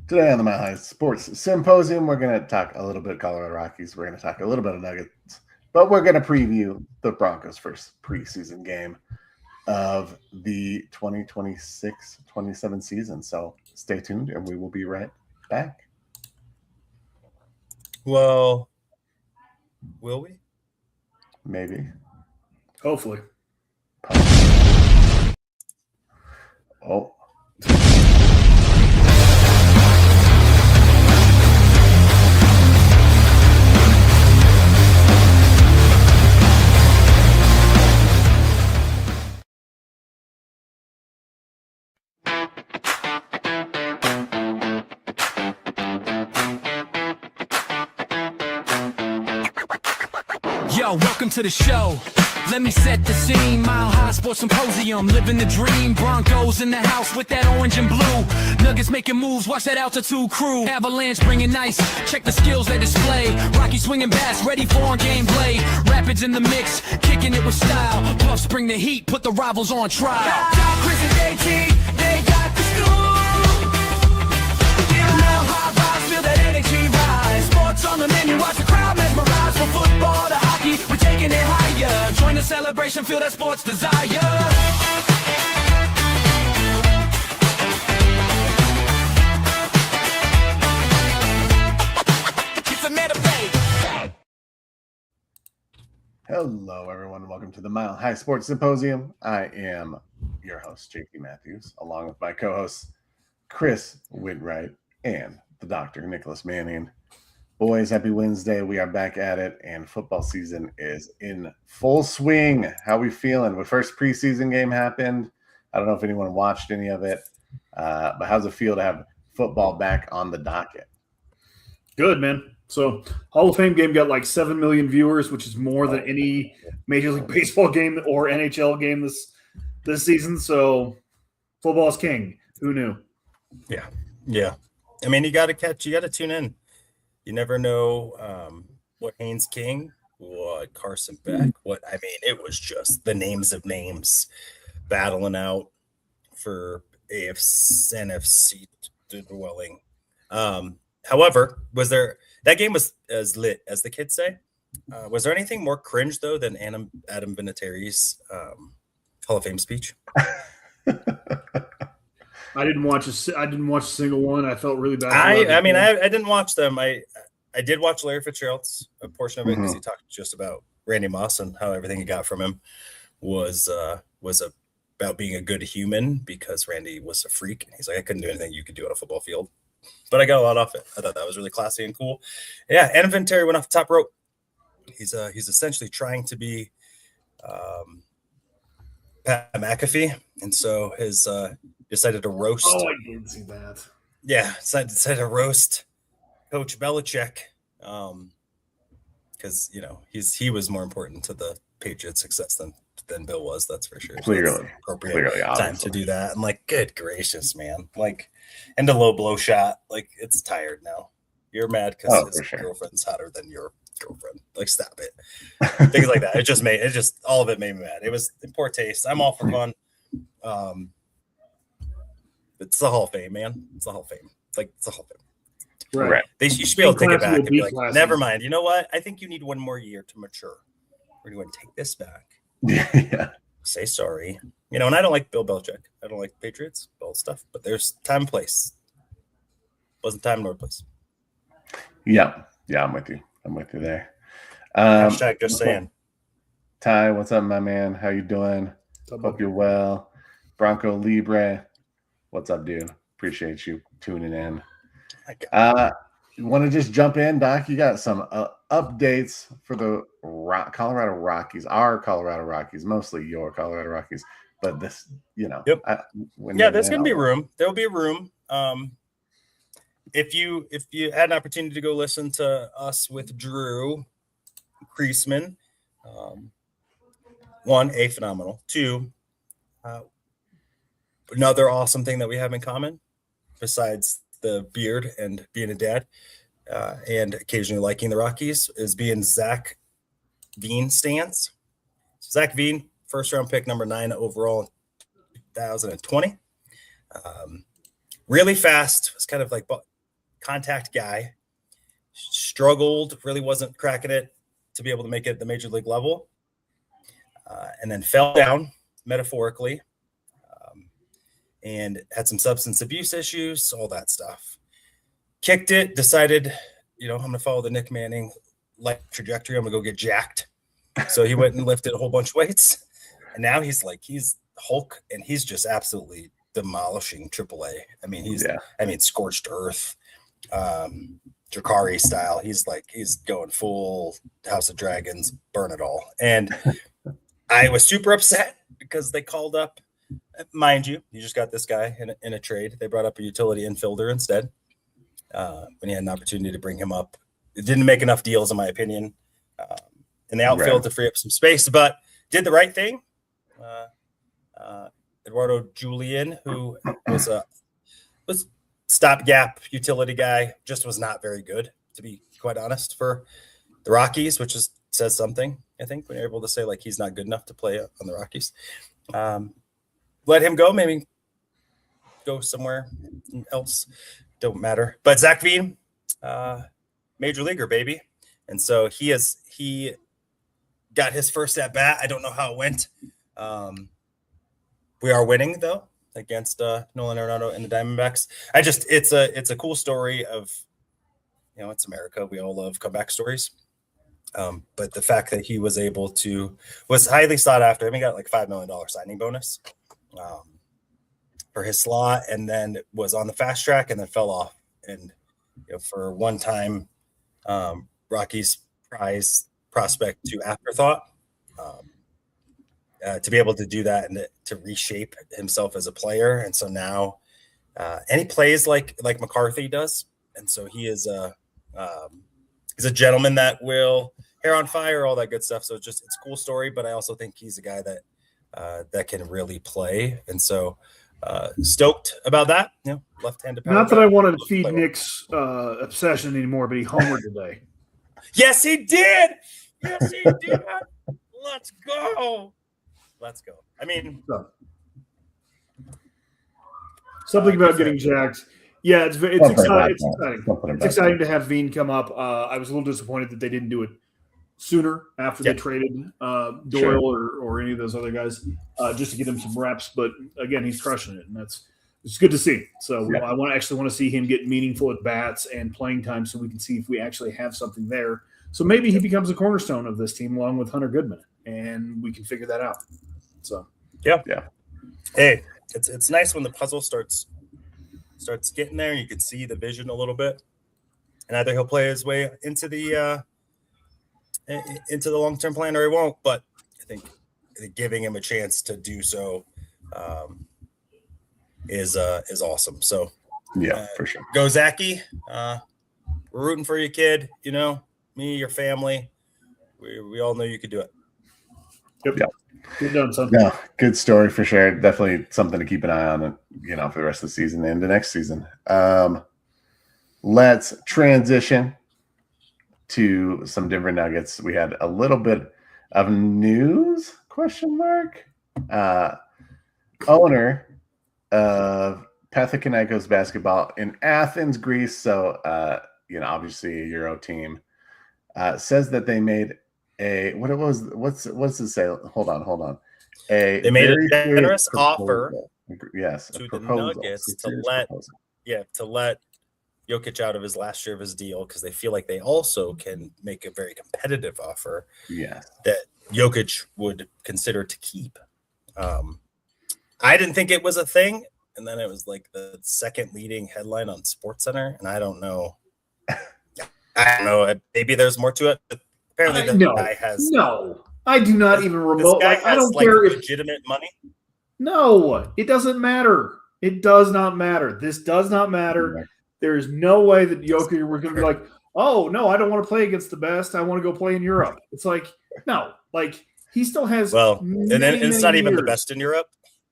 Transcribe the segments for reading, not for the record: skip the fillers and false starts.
Today on the Mile High Sports Symposium, we're going to talk a little bit of Colorado Rockies. We're going to talk a little bit of Nuggets, but we're going to preview the Broncos' first preseason game of the 2026-27 season. So stay tuned, and we will be right back. Well, will we? Maybe. Hopefully. Oh. Yo, welcome to the show. Let me set the scene. Mile High Sports Symposium, living the dream. Broncos in the house with that orange and blue. Nuggets making moves, watch that altitude crew. Avalanche bringing ice, check the skills they display. Rocky swinging bats, ready for on gameplay. Rapids in the mix, kicking it with style. Puffs bring the heat, put the rivals on trial. Chris and JT, they got the scoop. Mile High vibes, feel that energy rise. Sports on the menu, watch the crowd mesmerize. From football to hockey, we're taking it higher. Join the celebration, feel that sports desire. Hello, everyone, and welcome to the Mile High Sports Symposium. I am your host, JP Matthews, along with my co-hosts, Chris Whitwright and the Dr. Nicholas Manning. Boys, happy Wednesday. We are back at it, and football season is in full swing. How we feeling? The first preseason game happened. I don't know if anyone watched any of it, but how's it feel to have football back on the docket? Good, man. So Hall of Fame game got like 7 million viewers, which is more than any Major League Baseball game or NHL game this season. So football's king. Who knew? Yeah. I mean, you got to tune in. You never know what Haynes King, what Carson Beck, it was just the names of names battling out for NFC dwelling. However, that game was as lit as the kids say. Was there anything more cringe though than Adam Vinatieri's Hall of Fame speech? I didn't watch a single one. I felt really bad. I didn't watch them. I did watch Larry Fitzgerald's a portion of it because he talked just about Randy Moss and how everything he got from him was about being a good human because Randy was a freak. He's like, I couldn't do anything you could do on a football field, but I got a lot off it. I thought that was really classy and cool. Yeah, Adam Vinatieri went off the top rope. He's essentially trying to be Pat McAfee, and so his decided to roast. Oh, I did see that. Yeah, decided to roast Coach Belichick because he was more important to the Patriots' success than Bill was. That's for sure. Clearly, appropriate time to do that. And good gracious, man! And a low blow shot. It's tired now. You're mad because his girlfriend's hotter than your girlfriend. Stop it. Things like that. All of it made me mad. It was in poor taste. I'm all for fun. It's the Hall of Fame, man. It's the Hall of Fame. It's the Hall of Fame. Right. You should be able to take it back and be like, never mind. You know what? I think you need one more year to mature. We're going to take this back. Yeah. Say sorry. And I don't like Bill Belichick. I don't like Patriots, all stuff. But there's time and place. Wasn't time nor place. Yeah, I'm with you. There. Hashtag just saying. Ty, what's up, my man? How you doing? Hope you're well. Bronco Libre, what's up, dude? Appreciate you tuning in. You want to just jump in, Doc? You got some updates for the Colorado Rockies, our Colorado Rockies, mostly your Colorado Rockies, but this, Yep. There's going to be room. There'll be room. If you had an opportunity to go listen to us with Drew Kreisman, one, phenomenal. Two, another awesome thing that we have in common, besides the beard and being a dad, and occasionally liking the Rockies, is being Zac Veen stance. Zac Veen, first round pick, number 9 overall in 2020. Really fast. It's kind of like contact guy, struggled, really wasn't cracking it to be able to make it at the major league level, and then fell down metaphorically, and had some substance abuse issues, all that stuff. Kicked it, decided, I'm going to follow the Nick Manning life trajectory. I'm going to go get jacked. So he went and lifted a whole bunch of weights, and now he's Hulk, and he's just absolutely demolishing AAA. I mean, scorched earth, Drakari style. He's going full House of Dragons, burn it all. And I was super upset because they called up, mind you just got this guy in a trade. They brought up a utility infielder instead when he had an opportunity to bring him up. It didn't make enough deals, in my opinion, in the outfield to free up some space, but did the right thing. Eduardo Julian, who was stopgap utility guy, just was not very good, to be quite honest, for the Rockies, which says something, I think, when you're able to say he's not good enough to play on the Rockies. Let him go, maybe go somewhere else. Don't matter. But Zac Veen, major leaguer, baby. And so he got his first at bat. I don't know how it went. We are winning though against Nolan Arenado and the Diamondbacks. It's a cool story of, it's America. We all love comeback stories. But the fact that he was highly sought after. I mean, he got $5 million signing bonus for his slot, and then was on the fast track and then fell off. And for one time, Rockies prize prospect to afterthought, to be able to do that and to reshape himself as a player. And so now, and he plays like McCarthy does. And so he is he's a gentleman that will hair on fire, all that good stuff. So it's a cool story, but I also think he's a guy that can really play. And so stoked about that. Left-handed power. Not that I wanted to feed Nick's obsession anymore, but he homered today. Yes, he did. Yes, he did. Let's go. I mean, something about getting jacked. Yeah, it's exciting. It's exciting to have Veen come up. I was a little disappointed that they didn't do it sooner after they traded Doyle or any of those other guys, just to get him some reps. But again, he's crushing it, and it's good to see. So I want to see him get meaningful at bats and playing time, so we can see if we actually have something there. So maybe he becomes a cornerstone of this team along with Hunter Goodman, and we can figure that out. So yeah. Hey, it's nice when the puzzle starts getting there. You can see the vision a little bit, and either he'll play his way into the long-term plan or he won't. But I think giving him a chance to do so is awesome. So for sure. Go Zachy. We're rooting for you, kid. Me, your family. We all know you could do it. Yep. Good done, son. No, good story for sure. Definitely something to keep an eye on, for the rest of the season and the next season. Let's transition to some Denver Nuggets. We had a little bit of news, ? Owner of Panathinaikos basketball in Athens, Greece. So, obviously a Euro team, says that they made what's it say? Hold on. They made a generous offer Yes, to the Nuggets to let Jokić out of his last year of his deal, because they feel like they also can make a very competitive offer that Jokić would consider to keep. I didn't think it was a thing, and then it was the second leading headline on SportsCenter, and I don't know. Maybe there's more to it. But apparently, guy has I do not even remote. I don't care if legitimate money. No, it doesn't matter. It does not matter. This does not matter. Right. There is no way that Jokić was going to be like, oh no, I don't want to play against the best. I want to go play in Europe. It's no, he still has. Well, and it's not even the best in Europe.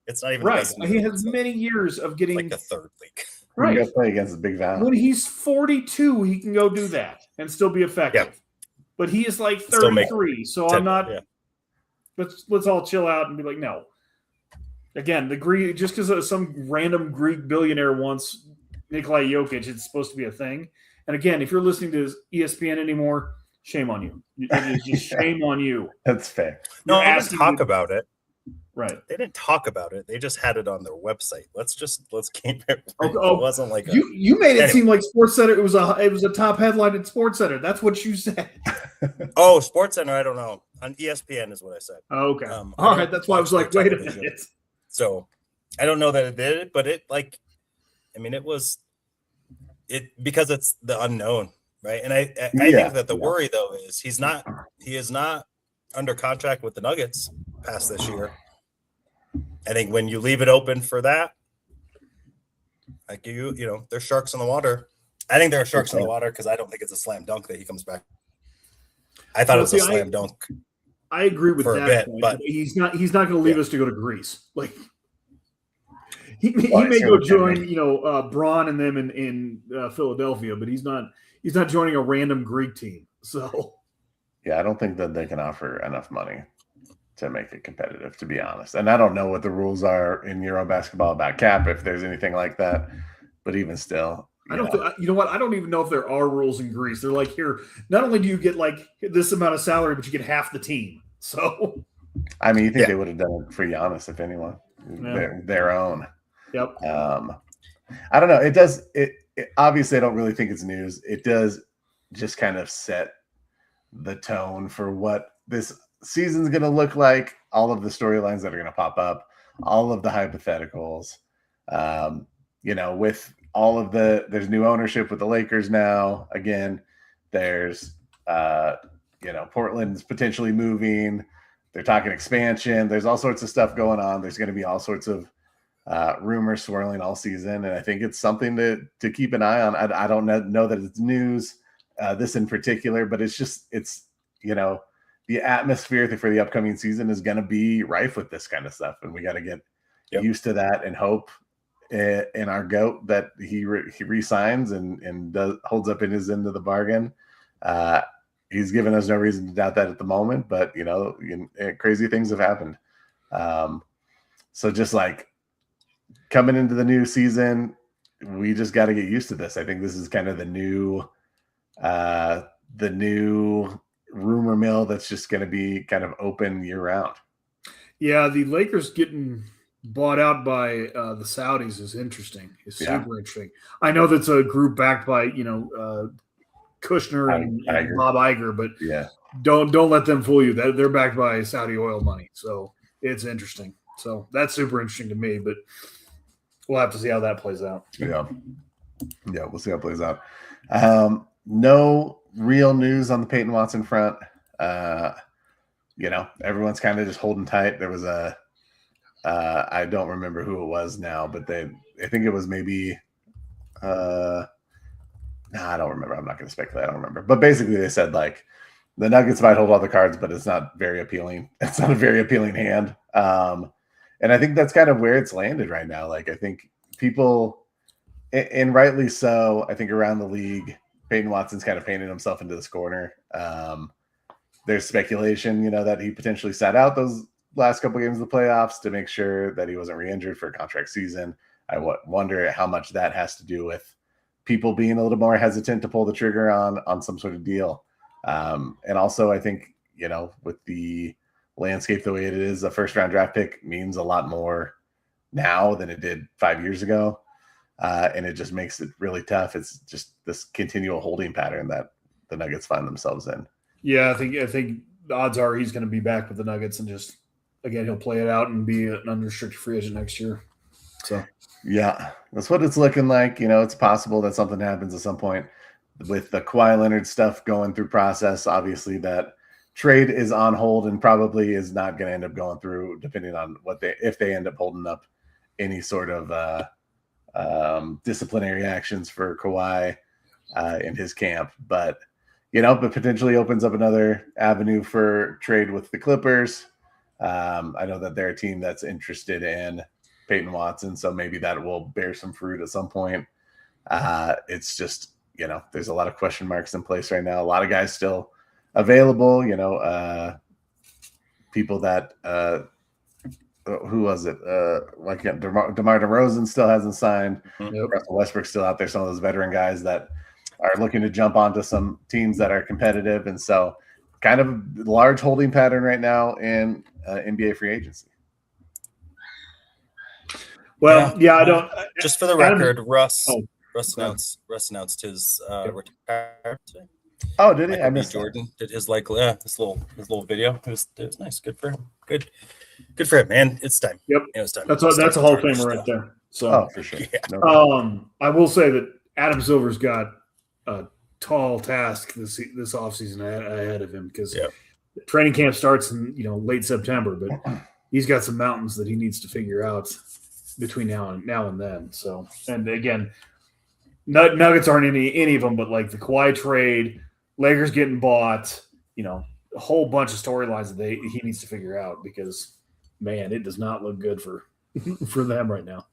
It's not even right. The best in he Europe. has many years of getting the third league. Right. You got to play against the big Valley. When he's 42, he can go do that and still be effective. Yeah. But he is 33, so I'm not. Yeah. Let's all chill out and be no. Again, the Greek, just because some random Greek billionaire wants Nikola Jokić, it's supposed to be a thing. And again, if you're listening to ESPN anymore, shame on you. It is just shame on you. That's fair. No, I didn't talk about it. Right. They didn't talk about it. They just had it on their website. Let's keep it. Oh, it wasn't like you made it seem like SportsCenter. It was a top headline at SportsCenter. That's what you said. Oh, SportsCenter. I don't know. On ESPN is what I said. Oh, okay. All right. That's why I was like, wait a minute. So I don't know that it did it, but it it was it because it's the unknown, right? And I think that the worry though is he is not under contract with the Nuggets past this year. I think when you leave it open for that, like there's sharks in the water. I think there are sharks in the water because I don't think it's a slam dunk that he comes back. I thought it was a slam dunk. I agree with that point, but he's not going to leave us to go to Greece. Like he may go join Braun and them in Philadelphia, but he's not joining a random Greek team. So yeah, I don't think that they can offer enough money to make it competitive, to be honest. And I don't know what the rules are in Euro basketball about cap, if there's anything like that. But even still, I don't even know if there are rules in Greece. They're like, here, not only do you get like this amount of salary, but you get half the team. So, I mean, you think they would have done it for Giannis, if anyone, their own. Yep. I don't know. It does. It obviously, I don't really think it's news. It does just kind of set the tone for what this season's going to look like, all of the storylines that are going to pop up, all of the hypotheticals, with all of there's new ownership with the Lakers now. Again, there's, Portland's potentially moving. They're talking expansion. There's all sorts of stuff going on. There's going to be all sorts of rumors swirling all season. And I think it's something to keep an eye on. I don't know that it's news, this in particular, but the atmosphere for the upcoming season is going to be rife with this kind of stuff. And we got to get used to that and hope in our GOAT that he re-signs and holds up in his end of the bargain. He's given us no reason to doubt that at the moment, but crazy things have happened. So just like coming into the new season, we just got to get used to this. I think this is kind of the new rumor mill that's just going to be kind of open year round. Yeah, the Lakers getting bought out by the Saudis is interesting. It's super interesting. I know that's a group backed by Kushner and Bob Iger, but don't let them fool you. They're backed by Saudi oil money, so it's interesting. So that's super interesting to me, but we'll have to see how that plays out. Yeah, we'll see how it plays out. No real news on the Peyton Watson front. Everyone's kind of just holding tight. There was I don't remember who it was now, but I think it was maybe, I don't remember. I'm not going to speculate. I don't remember. But basically they said like the Nuggets might hold all the cards, but it's not very appealing. It's not a very appealing hand. And I think that's kind of where it's landed right now. Like I think people, and rightly so, I think around the league, Peyton Watson's kind of painted himself into this corner. There's speculation, that he potentially sat out those last couple games of the playoffs to make sure that he wasn't re-injured for a contract season. I wonder how much that has to do with people being a little more hesitant to pull the trigger on some sort of deal. And also, I think, with the landscape the way it is, a first-round draft pick means a lot more now than it did 5 years ago. And it just makes it really tough. It's just this continual holding pattern that the Nuggets find themselves in. Yeah, I think the odds are he's going to be back with the Nuggets and just, again, he'll play it out and be an unrestricted free agent next year. So, yeah, that's what it's looking like. It's possible that something happens at some point with the Kawhi Leonard stuff going through process. Obviously, that trade is on hold and probably is not going to end up going through, depending on if they end up holding up any sort of disciplinary actions for Kawhi in his camp. But potentially opens up another avenue for trade with the Clippers. I know that they're a team that's interested in Peyton Watson, so maybe that will bear some fruit at some point. It's just, there's a lot of question marks in place right now. A lot of guys still available, people that who was it? DeMar DeRozan still hasn't signed. Yep. Russell Westbrook's still out there. Some of those veteran guys that are looking to jump onto some teams that are competitive, and so kind of a large holding pattern right now in NBA free agency. Well, yeah, I don't. Just for the record, Russ announced his retirement today. Oh, did he? I missed Jordan did his this little video. It was nice. Good for him. Good for him, man. It's time. Yep, it's time. That's a Hall of Famer right there. So, for sure. Yeah. No. I will say that Adam Silver's got a tall task this offseason ahead of him because training camp starts in late September, but he's got some mountains that he needs to figure out between now and then. So, and again, Nuggets aren't any of them, but like the Kawhi trade, Lakers getting bought, a whole bunch of storylines that he needs to figure out because, man, it does not look good for them right now.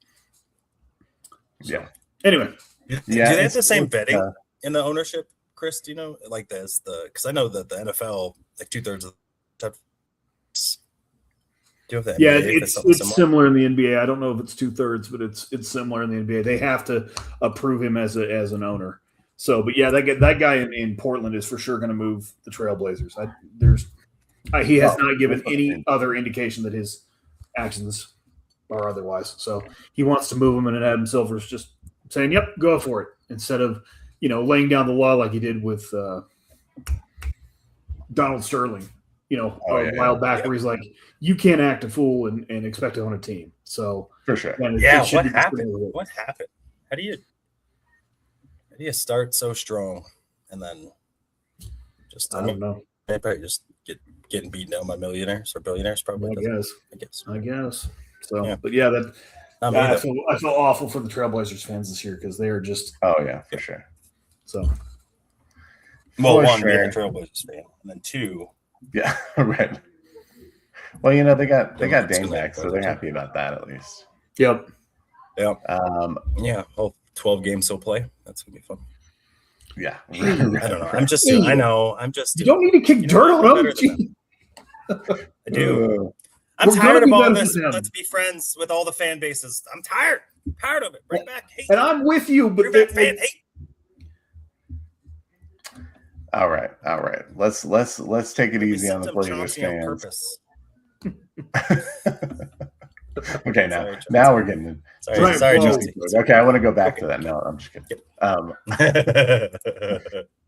So, yeah. Anyway. Do they have the same betting in the ownership, Chris? Do you know, like this? Because I know that the NFL, like 2/3 of the time. Do you have that? Yeah, NBA, it's similar in the NBA. I don't know if it's 2/3, but it's similar in the NBA. They have to approve him as an owner. So, but yeah, that guy in Portland is for sure going to move the Trailblazers. He has not given any other indication that his actions are otherwise. So he wants to move him, and Adam Silver's just saying, "Yep, go for it," instead of laying down the law like he did with Donald Sterling. A while back, where he's like, "You can't act a fool and expect to own a team." So for sure, what happened? What happened? How do you start so strong and then just I don't know. Probably just getting beaten down by millionaires or billionaires, probably. I guess. So, yeah. But yeah, I feel awful for the Trailblazers fans this year because they are just. Oh yeah, for sure. So, well, one, being a Trailblazers fan, and then two. Yeah, right. Well, they got Dame back, so they're happy about that at least. Yep. Yeah. 12 games he'll play. That's gonna be fun. Yeah. I don't know. I'm just. You don't need to kick dirt on him. I do. I'm tired of all this. Let's be friends with all the fan bases. I'm tired. Tired of it. Bring back hate. And I'm with you, but bring back fan hate. All right. Let's take it easy on the Blazers fans. Okay, now we're getting in. Sorry, Justin. Okay, I want to go back to that. No, I'm just kidding.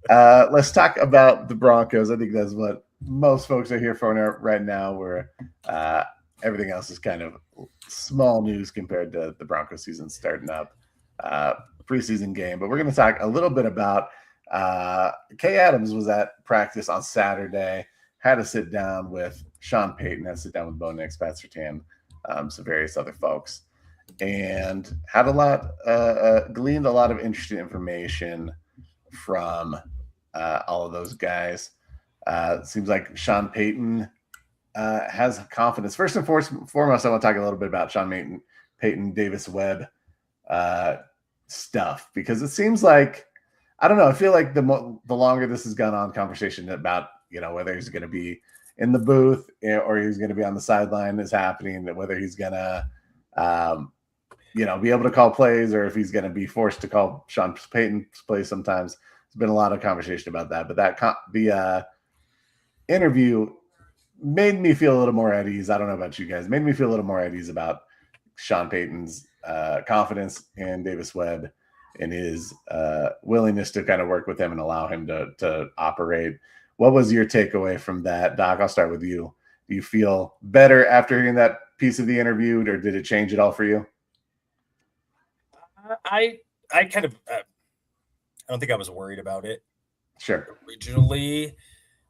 Let's talk about the Broncos. I think that's what most folks are here for right now, where everything else is kind of small news compared to the Broncos season starting up. Preseason game, but we're going to talk a little bit about Kay Adams was at practice on Saturday, had to sit down with Sean Payton, had to sit down with Bo Nix, Pat Surtain, some various other folks, and had gleaned a lot of interesting information from all of those guys. It seems like Sean Payton has confidence. First and foremost, I want to talk a little bit about Sean Payton, Davis Webb stuff, because it seems like, I don't know, I feel like the longer this has gone on, conversation about, whether he's going to be in the booth or he's going to be on the sideline is happening, whether he's going to, be able to call plays or if he's going to be forced to call Sean Payton's plays sometimes. There's been a lot of conversation about that, but the interview made me feel a little more at ease. I don't know about you guys. Made me feel a little more at ease about Sean Payton's confidence in Davis Webb and his willingness to kind of work with him and allow him to operate. What was your takeaway from that, Doc? I'll start with you. Do you feel better after hearing that piece of the interview, or did it change at all for you? I kind of I don't think I was worried about it. Sure. Originally,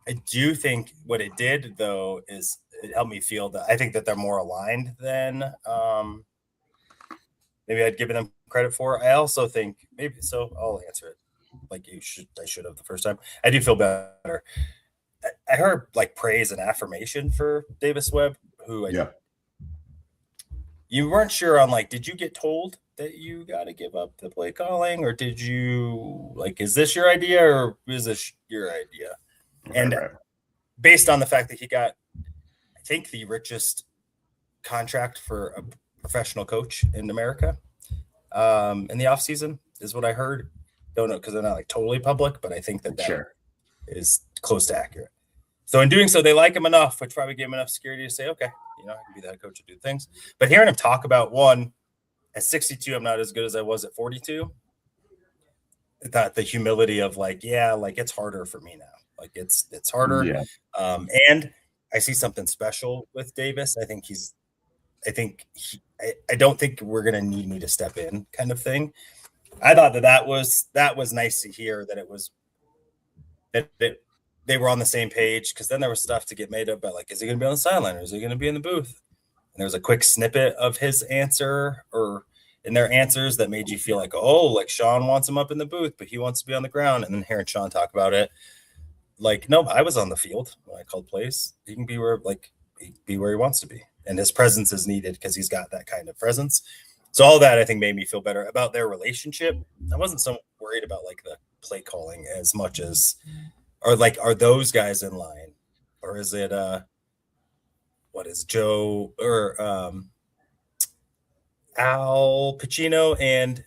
I do think what it did, though, is it helped me feel that I think that they're more aligned than maybe I'd given them credit for. I also think maybe so. I'll answer it like I should have the first time. I do feel better. I heard like praise and affirmation for Davis Webb, who you weren't sure on, like, did you get told that you got to give up the play calling, or did you, like, is this your idea or is this your idea? And based on the fact that he got, I think, the richest contract for a professional coach in America in the offseason, is what I heard. Don't know, because they're not like totally public, but I think that is close to accurate. So in doing so, they like him enough, which probably gave him enough security to say, okay, I can be that coach and do things. But hearing him talk about, one, at 62, I'm not as good as I was at 42. I thought the humility of it's harder for me now. Like it's harder. Yeah. And I see something special with Davis. I don't think we're going to need me to step in kind of thing. I thought that was nice to hear, that it was that they were on the same page, because then there was stuff to get made up about, like, is he going to be on the sideline or is he going to be in the booth? And there was a quick snippet of his answer or in their answers that made you feel like, oh, like Sean wants him up in the booth, but he wants to be on the ground. And then hearing Sean talk about it, like, no, I was on the field when I called plays. He can be where he wants to be. And his presence is needed because he's got that kind of presence. So all that, I think, made me feel better about their relationship. I wasn't so worried about like the play calling as much as, or like, are those guys in line, or is it what is Joe or Al Pacino and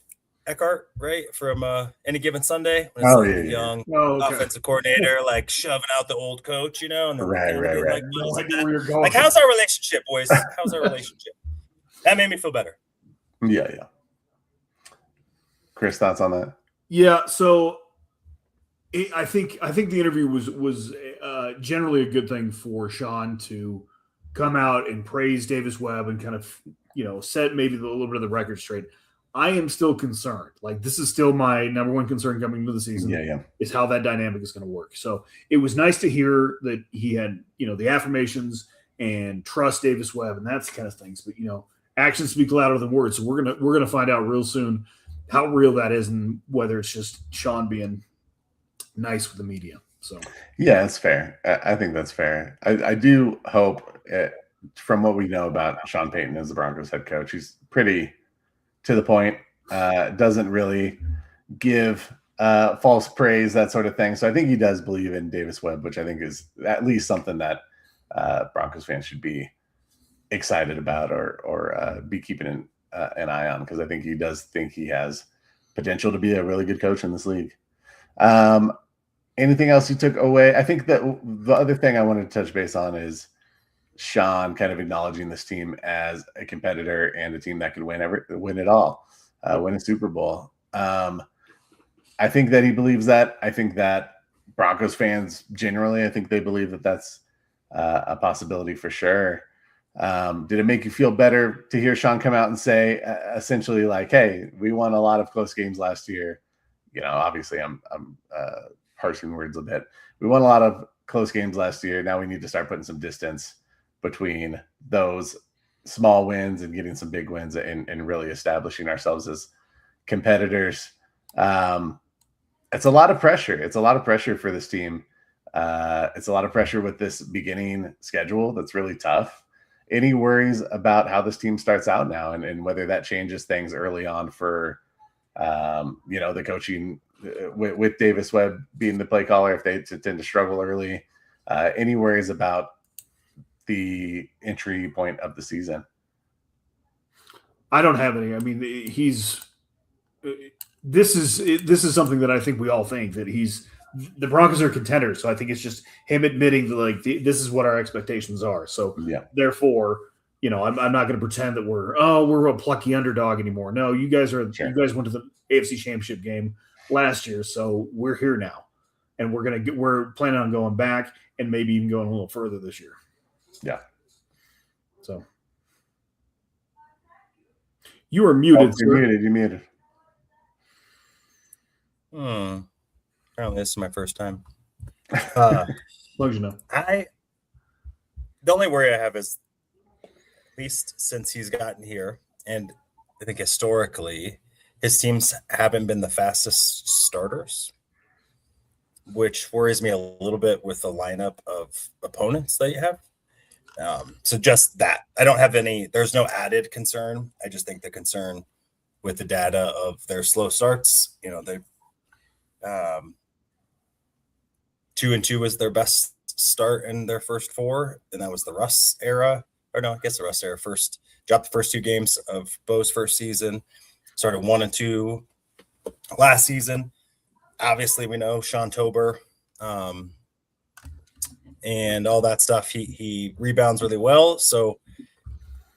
Eckhart, right, from Any Given Sunday? When it's young offensive coordinator, like shoving out the old coach, and then right. Like, no idea where you're going. Like, how's our relationship, boys? How's our relationship? That made me feel better. Yeah. Chris, thoughts on that? Yeah, so I think the interview was generally a good thing for Sean to come out and praise Davis Webb and kind of set maybe a little bit of the record straight. I am still concerned. Like, this is still my number one concern coming into the season. Yeah. Is how that dynamic is going to work. So it was nice to hear that he had the affirmations and trust Davis Webb and that's the kind of things. But actions speak louder than words. So we're gonna find out real soon how real that is and whether it's just Sean being nice with the media. So yeah, that's fair. I think that's fair. I do hope, from what we know about Sean Payton as the Broncos head coach, he's pretty to the point, doesn't really give false praise, that sort of thing. So I think he does believe in Davis Webb, which I think is at least something that Broncos fans should be excited about or be keeping an eye on, because I think he does think he has potential to be a really good coach in this league. Anything else you took away? I think that the other thing I wanted to touch base on is Sean kind of acknowledging this team as a competitor and a team that could win it all, win a Super Bowl. I think that he believes that. I think that Broncos fans generally, I think they believe that that's a possibility for sure. Did it make you feel better to hear Sean come out and say essentially like, hey, we won a lot of close games last year? Obviously I'm parsing words a bit. We won a lot of close games last year. Now we need to start putting some distance between those small wins and getting some big wins and really establishing ourselves as competitors. It's a lot of pressure. It's a lot of pressure for this team. It's a lot of pressure with this beginning schedule that's really tough. Any worries about how this team starts out now and whether that changes things early on for, the coaching with Davis Webb being the play caller, if they tend to struggle early? Any worries about the entry point of the season? I don't have any. I mean, this is something that I think we all think, that the Broncos are contenders. So I think it's just him admitting that this is what our expectations are. So therefore, I'm not going to pretend that we're a plucky underdog anymore. No, you guys went to the AFC Championship game last year, so we're here now, and we're planning on going back and maybe even going a little further this year. Yeah. So you are muted. You're muted. Apparently this is my first time. As long as you know. The only worry I have is, at least since he's gotten here, and I think historically his teams haven't been the fastest starters, which worries me a little bit with the lineup of opponents that you have. So just that. I don't have there's no added concern. I just think the concern with the data of their slow starts, they 2-2 was their best start in their first four, and that was the Russ era. or no, I guess the rest there dropped the first 2 games of Bo's first season, started 1-2 last season. Obviously, we know Sean Tober and all that stuff. He rebounds really well. So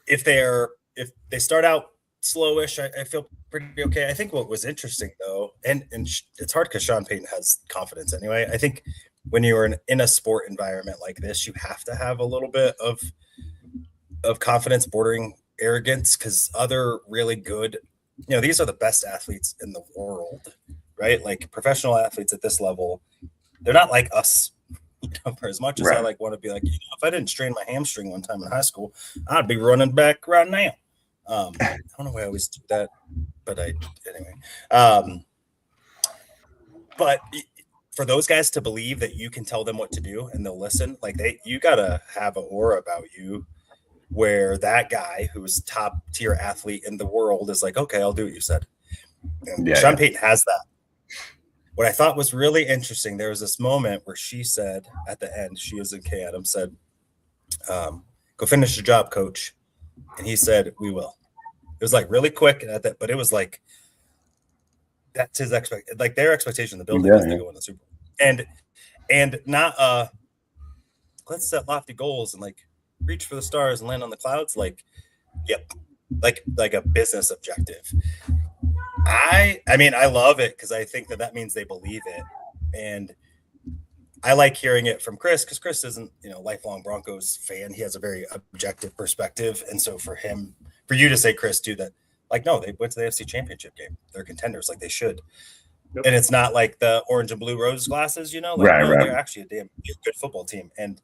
if they start out slowish, I feel pretty okay. I think what was interesting though, and it's hard because Sean Payton has confidence anyway. I think when you're in a sport environment like this, you have to have a little bit of confidence bordering arrogance, because other really good, these are the best athletes in the world, right? Like professional athletes at this level, they're not like us. For as much as I want to be like, if I didn't strain my hamstring one time in high school, I'd be running back right now. I don't know why I always do that, but anyway. But for those guys to believe that you can tell them what to do and they'll listen, like you gotta have an aura about you where that guy who's top tier athlete in the world is like, okay, I'll do what you said. Sean Payton has that. What I thought was really interesting, there was this moment where she said at the end, she is in K. Adams, said, go finish your job, coach. And he said, we will. It was like really quick, but it was like, that's his like their expectation in the building is they go in the Super Bowl. And not let's set lofty goals and like reach for the stars and land on the clouds. Like, yep. Like a business objective. I mean, I love it because I think that means they believe it. And I like hearing it from Chris, because Chris isn't, lifelong Broncos fan. He has a very objective perspective. And so for you to say, Chris, too, that like, no, they went to the AFC Championship game. They're contenders like they should. Yep. And it's not like the orange and blue rose glasses, they're actually a damn good football team. And,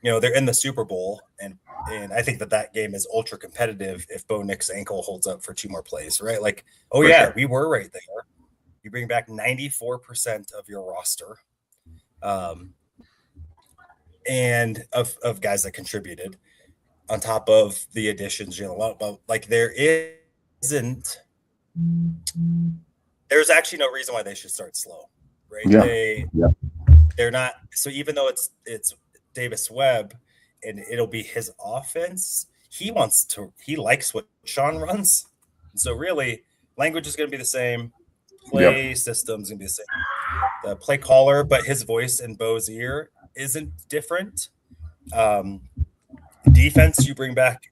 they're in the Super Bowl, and I think that game is ultra competitive if Bo Nix's ankle holds up for 2 more plays, right? Like, we were right there. You bring back 94% of your roster, and of guys that contributed on top of the additions, like there's actually no reason why they should start slow, right? Yeah. They're not. So even though it's Davis Webb and it'll be his offense, he likes what Sean runs. So really, language is going to be the same. Play system's going to be the same. The play caller, but his voice in Bo's ear isn't different. Defense, you bring back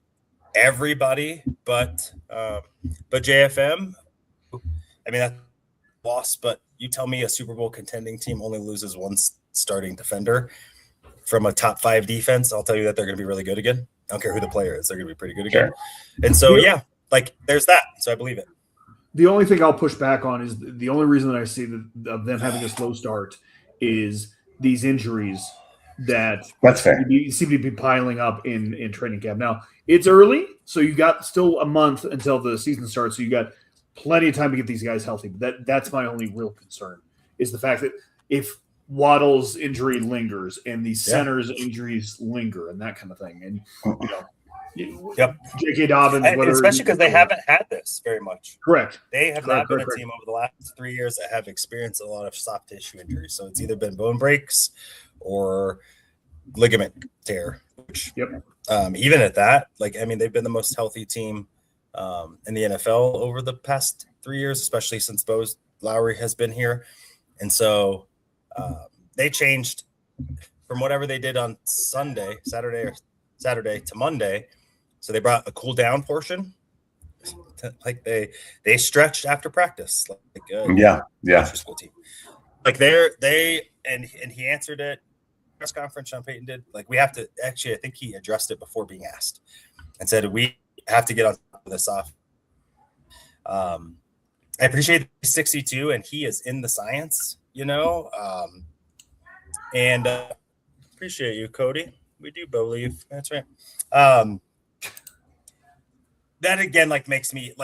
everybody, but JFM. I mean, that's lost. But you tell me a Super Bowl contending team only loses one starting defender from a top 5 defense, I'll tell you that they're going to be really good again. I don't care who the player is. They're going to be pretty good again. And so, there's that. So I believe it. The only thing I'll push back on is the only reason that I see of them having a slow start is these injuries that seem to be piling up in training camp. Now, it's early, so you got still a month until the season starts, so you got plenty of time to get these guys healthy. But that's my only real concern is the fact that if Waddle's injury lingers and the center's injuries linger and that kind of thing. And, J.K. Dobbins, especially because they haven't had this very much. Correct. They have not been a team over the last 3 years that have experienced a lot of soft tissue injuries. So it's either been bone breaks or ligament tear. Which, even at that, they've been the most healthy team in the NFL over the past 3 years, especially since Lowry has been here. And so they changed from whatever they did on Saturday to Monday. So they brought a cool down portion. Like they stretched after practice. School team. Like and he answered it. Press conference, Sean Payton did. Like we have to I think he addressed it before being asked and said we have to get on top of this off. I appreciate the 62 and he is in the science, and appreciate you, Cody. We do believe. That's right. That again, makes me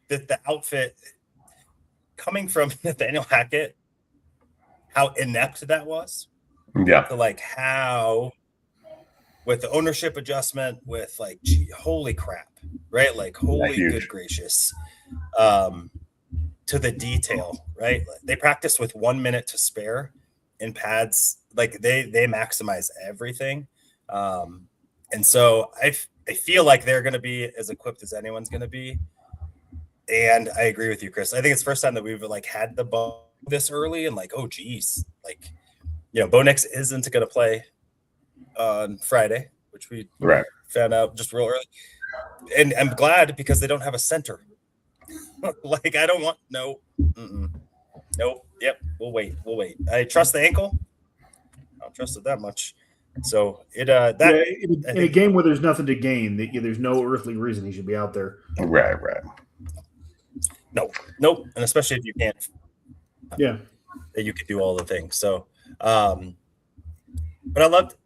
the outfit coming from Nathaniel Hackett, how inept that was. Yeah. To how with the ownership adjustment, with holy crap, right? Holy good gracious. To the detail, right? They practice with 1 minute to spare in pads. They maximize everything. And And so I feel like they're going to be as equipped as anyone's going to be. And I agree with you, Chris. I think it's the first time that we've like had the ball this early and like, oh geez, like, Bo Nix isn't going to play on Friday, which we found out just real early. And I'm glad because they don't have a center. Like, I don't want nope. Yep, we'll wait. I trust the ankle. I don't trust it that much. So in a game where there's nothing to gain, there's no earthly reason he should be out there. Right. Nope. And especially if you can't. Yeah. That you could do all the things. So, but I loved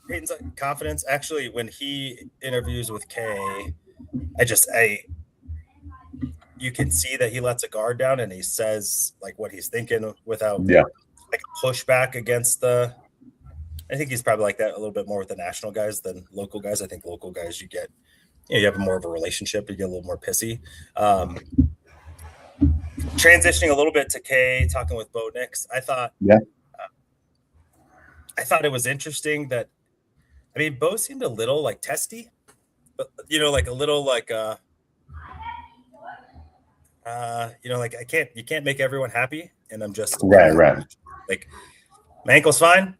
Peyton's confidence. Actually, when he interviews with Kay, you can see that he lets a guard down and he says like what he's thinking without like a pushback against the. I think he's probably like that a little bit more with the national guys than local guys. I think local guys you get, you have more of a relationship. You get a little more pissy. Transitioning a little bit to Kay talking with Bo Nix, I thought it was interesting that, Bo seemed a little like testy, but like a little like like you can't make everyone happy, and I'm just right. Like my ankle's fine,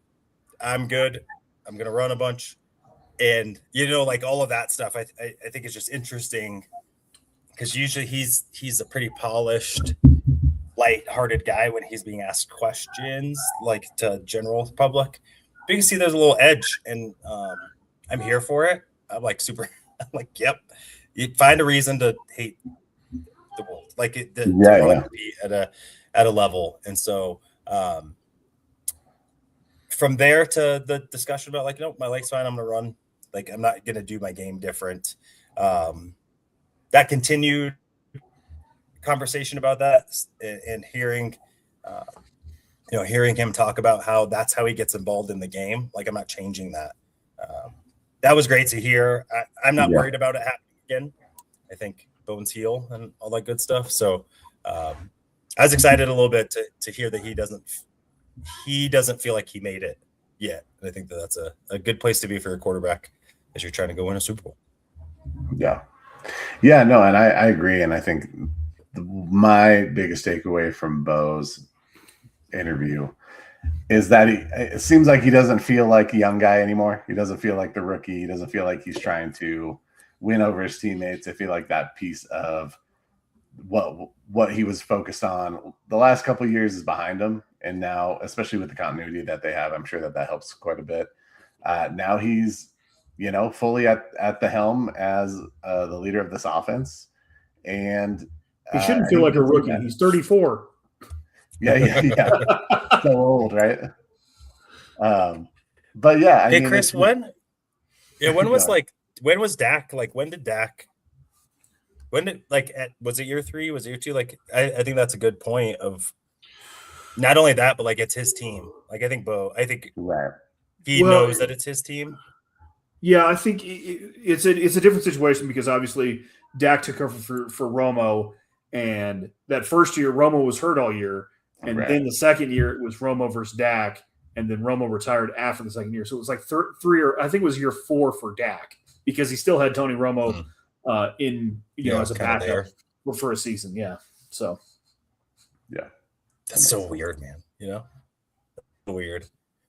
I'm good, I'm gonna run a bunch, and like all of that stuff. I think it's just interesting because usually he's a pretty polished, light-hearted guy when he's being asked questions like to general public. But you can see there's a little edge, and I'm here for it. I'm like super. I'm like, yep. You find a reason to hate the world, like to be at a level, and so from there to the discussion about like, my leg's fine, I'm gonna run. Like, I'm not gonna do my game different. That continued conversation about that, and hearing him talk about how that's how he gets involved in the game. Like, I'm not changing that. That was great to hear. I'm not worried about it happening again. I think bones heal and all that good stuff. So I was excited a little bit to hear that he doesn't feel like he made it yet. And I think that's a good place to be for a quarterback as you're trying to go win a Super Bowl. Yeah, no, and I agree. And I think my biggest takeaway from Bo's interview is that it seems like he doesn't feel like a young guy anymore. He doesn't feel like the rookie. He doesn't feel like he's trying to win over his teammates. I feel like that piece of what he was focused on the last couple of years is behind him. And now, especially with the continuity that they have, I'm sure that helps quite a bit. Now he's, fully at the helm as the leader of this offense. And he shouldn't feel like a rookie. He's 34. Yeah. So old, right? But yeah. Hey, Chris, when was Dak? Like, was it year 3? Was it year 2? Like, I think that's a good point of not only that, but like it's his team. Like, I think he knows that it's his team. Yeah, I think it's a different situation because obviously Dak took over for Romo, and that first year Romo was hurt all year, and then the second year it was Romo versus Dak, and then Romo retired after the second year. So it was like 3 or I think it was year 4 for Dak because he still had Tony Romo as a backup for a season. Yeah, so that's so weird, man. Weird.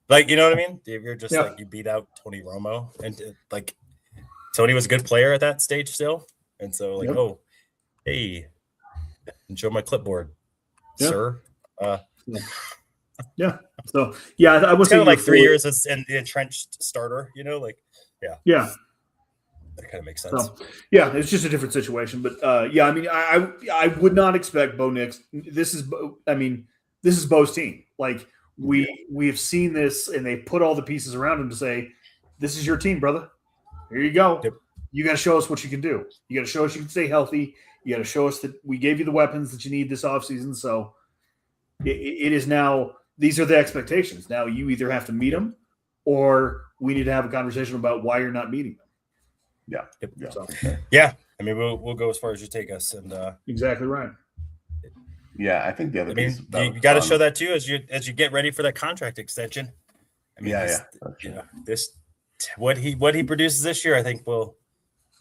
Like, you know what I mean? You're just like, you beat out Tony Romo, and like Tony was a good player at that stage still. And so like, oh, hey, enjoy my clipboard, sir. Yeah. So I was kind of like 3 years as an entrenched starter, like, yeah. That kind of makes sense. So, it's just a different situation. But I would not expect Bo Nix. This is Bo's team. Like, we have seen this, and they put all the pieces around him to say, this is your team, brother. Here you go. Yep. You got to show us what you can do. You got to show us you can stay healthy. You got to show us that we gave you the weapons that you need this offseason. So it is now, these are the expectations. Now you either have to meet them, or we need to have a conversation about why you're not meeting them. We'll go as far as you take us. And exactly right. Yeah, I think the other piece you got to show that too as you get ready for that contract extension. what he produces this year, I think will,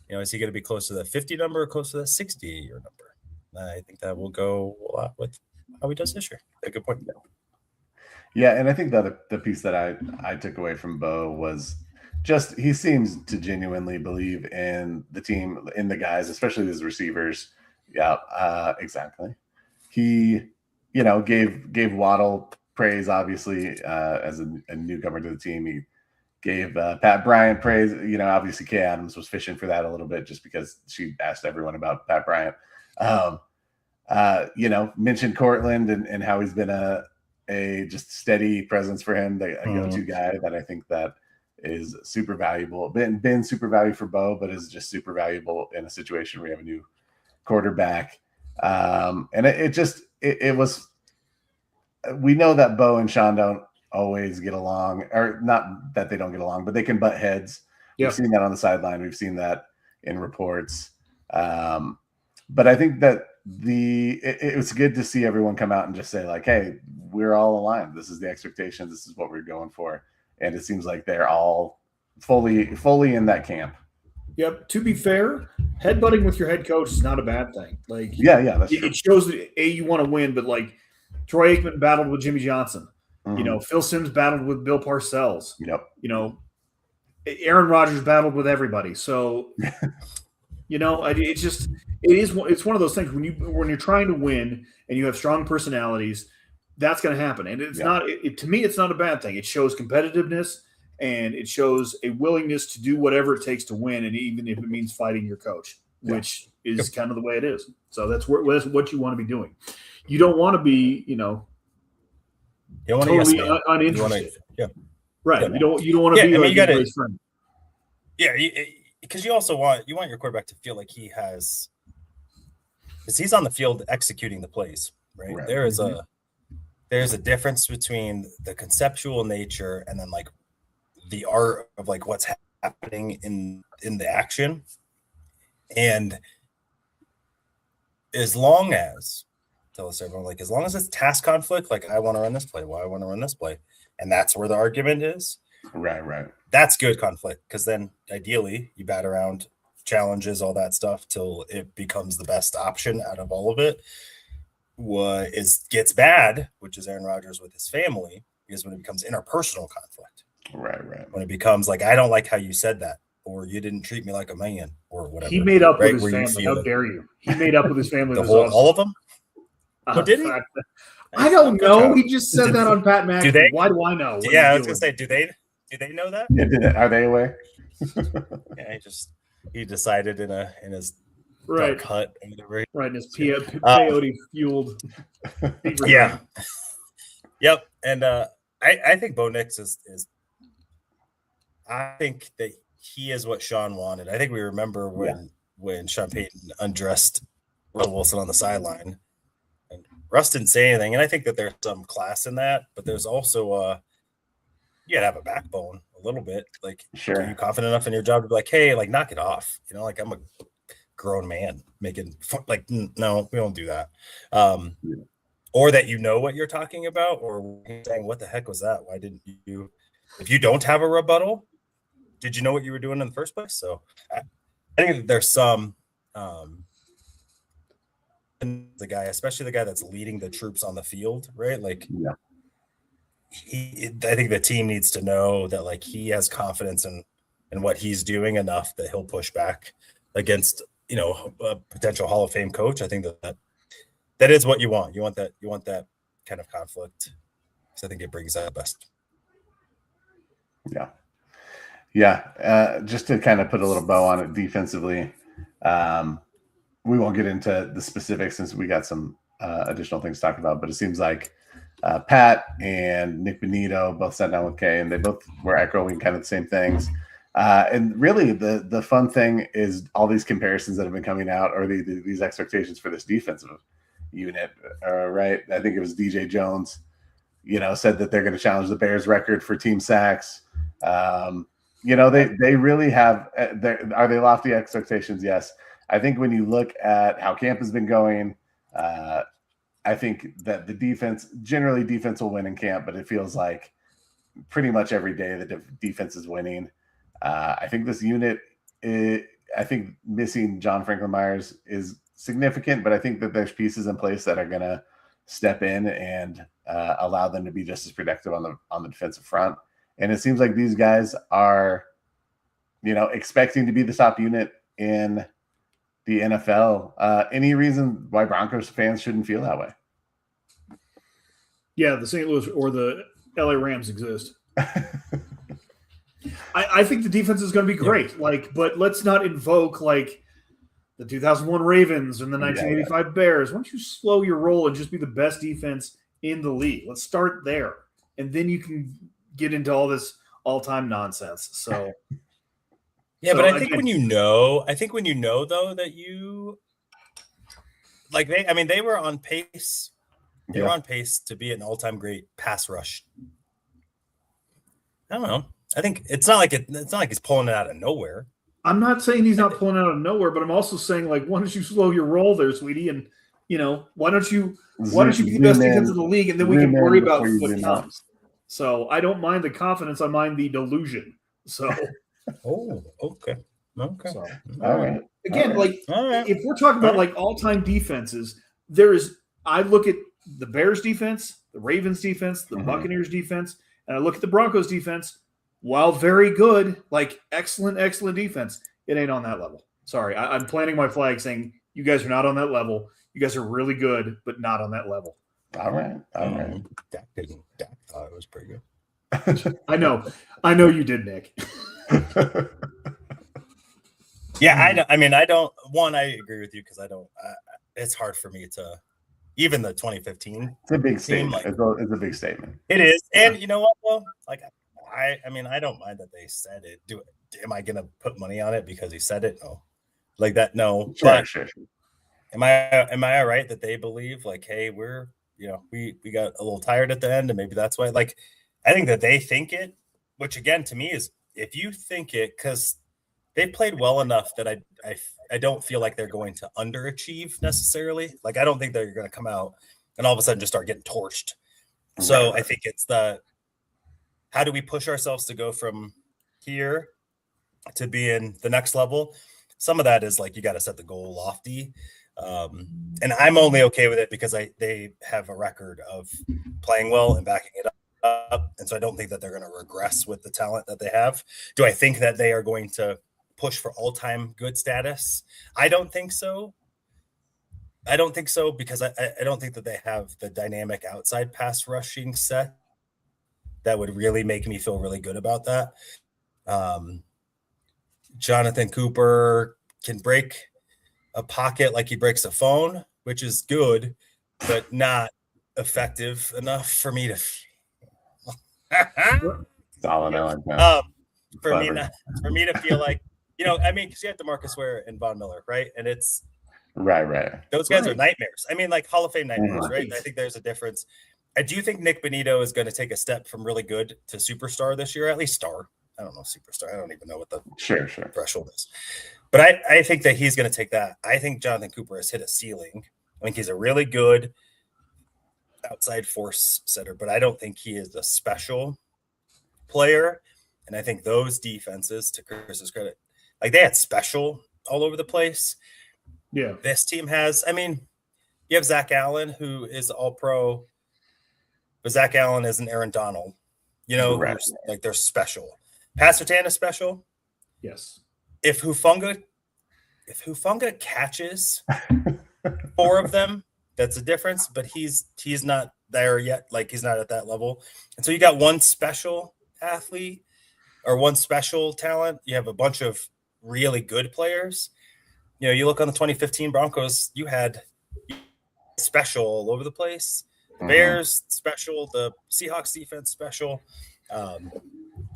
is he going to be close to the 50 number or close to the 60-year number? I think that will go a lot with how he does this year. A good point. Yeah, and I think the piece that I took away from Bo was just he seems to genuinely believe in the team, in the guys, especially his receivers. Yeah, exactly. He, gave Waddle praise, obviously, as a newcomer to the team. He gave Pat Bryant praise. Obviously Kay Adams was fishing for that a little bit just because she asked everyone about Pat Bryant. Mentioned Cortland and how he's been a just steady presence for him, a go-to guy that I think that is super valuable. Been super valuable for Bo, but is just super valuable in a situation where you have a new quarterback. And it was. We know that Bo and Sean don't always get along, or not that they don't get along, but they can butt heads. Yep. We've seen that on the sideline. We've seen that in reports. But I think that it was good to see everyone come out and just say like, hey, we're all aligned. This is the expectations. This is what we're going for. And it seems like they're all fully in that camp. Yep. To be fair, headbutting with your head coach is not a bad thing. Like, yeah, that's true. It shows that you want to win, but like Troy Aikman battled with Jimmy Johnson. Mm-hmm. Phil Simms battled with Bill Parcells. Yep. Aaron Rodgers battled with everybody. So, it's one of those things when you're trying to win and you have strong personalities, that's going to happen. And it's not, to me, it's not a bad thing. It shows competitiveness and it shows a willingness to do whatever it takes to win. And even if it means fighting your coach, which is kind of the way it is. So that's what you want to be doing. You don't want to be, totally uninterested. Right. Yeah. You don't want to be like a great friend. Yeah, because you also want your quarterback to feel like because he's on the field executing the plays, right? There's a difference between the conceptual nature and then like the art of like what's happening in the action. And as long as it's task conflict, like I want to run this play, I want to run this play, and that's where the argument is. Right. That's good conflict, because then ideally you bat around challenges, all that stuff, till it becomes the best option out of all of it. What gets bad, which is Aaron Rodgers with his family, is when it becomes interpersonal conflict. Right. When it becomes like, I don't like how you said that, or you didn't treat me like a man, or whatever. He made up with his family. How dare you? He made up with his family. All of them? Did he? I don't know. He just said that on Pat McAfee. Why do I know? Yeah, I was gonna say, do they know that? Yeah, are they aware? Yeah, he decided in his dark hut and whatever. Right, in his peyote fueled. Yeah. Yep. And I think Bo Nix is I think that he is what Sean wanted. I think we remember when Sean Payton undressed Russell Wilson on the sideline. Russ didn't say anything, and I think that there's some class in that, but there's also you gotta have a backbone a little bit. Like, sure, are you confident enough in your job to be like, hey, like, knock it off? Like, I'm a grown man making fun. Like, no, we don't do that. Or that what you're talking about, or saying, what the heck was that? Why didn't you? If you don't have a rebuttal, did you know what you were doing in the first place? So I think that there's some. The guy, especially the guy that's leading the troops on the field, right? Like, I think the team needs to know that like he has confidence in what he's doing enough that he'll push back against a potential Hall of Fame coach. I think that is what you want. You want that kind of conflict, because I think it brings out the best. Yeah. Just to kind of put a little bow on it defensively. We won't get into the specifics since we got some additional things to talk about, but it seems like Pat and Nik Bonitto both sat down with Kay, and they both were echoing kind of the same things. And really, the fun thing is all these comparisons that have been coming out, or these expectations for this defensive unit, right? I think it was DJ Jones, said that they're going to challenge the Bears record for team sacks. They really have. Are they lofty expectations? Yes. I think when you look at how camp has been going, I think that the defense will win in camp, but it feels like pretty much every day the defense is winning. I think this unit, I think missing John Franklin Myers is significant, but I think that there's pieces in place that are going to step in and allow them to be just as productive on the defensive front. And it seems like these guys are, expecting to be the top unit in the NFL. Any reason why Broncos fans shouldn't feel that way? Yeah, the St. Louis or the LA Rams exist. I think the defense is going to be great. But let's not invoke the 2001 Ravens and the 1985 Bears. Why don't you slow your roll and just be the best defense in the league? Let's start there, and then you can get into all this all-time nonsense. So, but I think when you know though that you they were on pace. They were on pace to be an all-time great pass rush. I don't know. I think it's not like he's pulling it out of nowhere. I'm not saying he's not pulling it out of nowhere, but I'm also saying why don't you slow your roll there, sweetie, and why don't you be the best defense in the league, and then we can worry about what comes. So I don't mind the confidence. I mind the delusion. So. Okay. So, all right. Again, if we're talking about all-time defenses, I look at the Bears defense, the Ravens defense, the Buccaneers defense, and I look at the Broncos defense. While very good, excellent defense, it ain't on that level. Sorry, I'm planting my flag saying you guys are not on that level. You guys are really good, but not on that level. All right. Dak thought it was pretty good. I know you did, Nick. Yeah, I don't. One, I agree with you because I don't. It's hard for me to. Even the 2015. It's a big statement. It's a big statement. It is, and you know what? Though, I don't mind that they said it. Am I gonna put money on it because he said it? No, no. Sure. Am I all right that they believe hey, we're we got a little tired at the end, and maybe that's why. I think that they think it, which again to me is if you think it because they played well enough that I don't feel like they're going to underachieve necessarily. I don't think they're going to come out and all of a sudden just start getting torched. So I think it's how do we push ourselves to go from here to be in the next level? Some of that is you got to set the goal lofty. And I'm only okay with it because they have a record of playing well and backing it up. And so I don't think that they're going to regress with the talent that they have. Do I think that they are going to push for all-time good status? I don't think so because I don't think that they have the dynamic outside pass rushing set that would really make me feel really good about that. Jonathan Cooper can break a pocket like he breaks a phone, which is good, but not effective enough for me to for me to feel like because you have DeMarcus Ware and Von Miller, right? And it's right. Those guys are nightmares. Hall of Fame nightmares, right? I think there's a difference. I do think Nik Bonitto is going to take a step from really good to superstar this year, at least star. I don't know superstar. I don't even know what the threshold is. But I think that he's going to take that. I think Jonathan Cooper has hit a ceiling. I think he's a really good outside force setter, but I don't think he is a special player. And I think those defenses, to Chris's credit, they had special all over the place. Yeah. This team has, you have Zach Allen, who is all pro, but Zach Allen isn't Aaron Donald. They're special. Pat Surtain is special. Yes. If Hufanga catches 4 of them, that's a difference, but he's not there yet. He's not at that level. And so you got one special athlete or one special talent. You have a bunch of really good players. You look on the 2015 Broncos, you had special all over the place. The Bears special, the Seahawks defense special.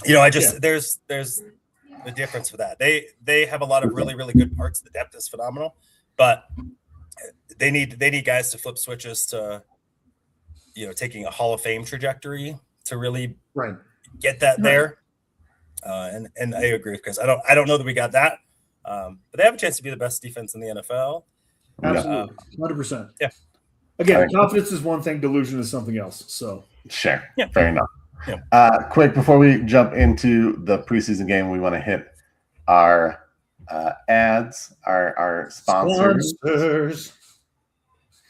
There's the difference for that. They have a lot of really, really good parts. The depth is phenomenal, but they need guys to flip switches to, taking a Hall of Fame trajectory to really get that there. And I agree because I don't know that we got that. But they have a chance to be the best defense in the NFL. Absolutely. 100%. Yeah. Again, confidence is one thing, delusion is something else. So sure. Yeah. Fair enough. Quick, before we jump into the preseason game, we want to hit our ads, our sponsors.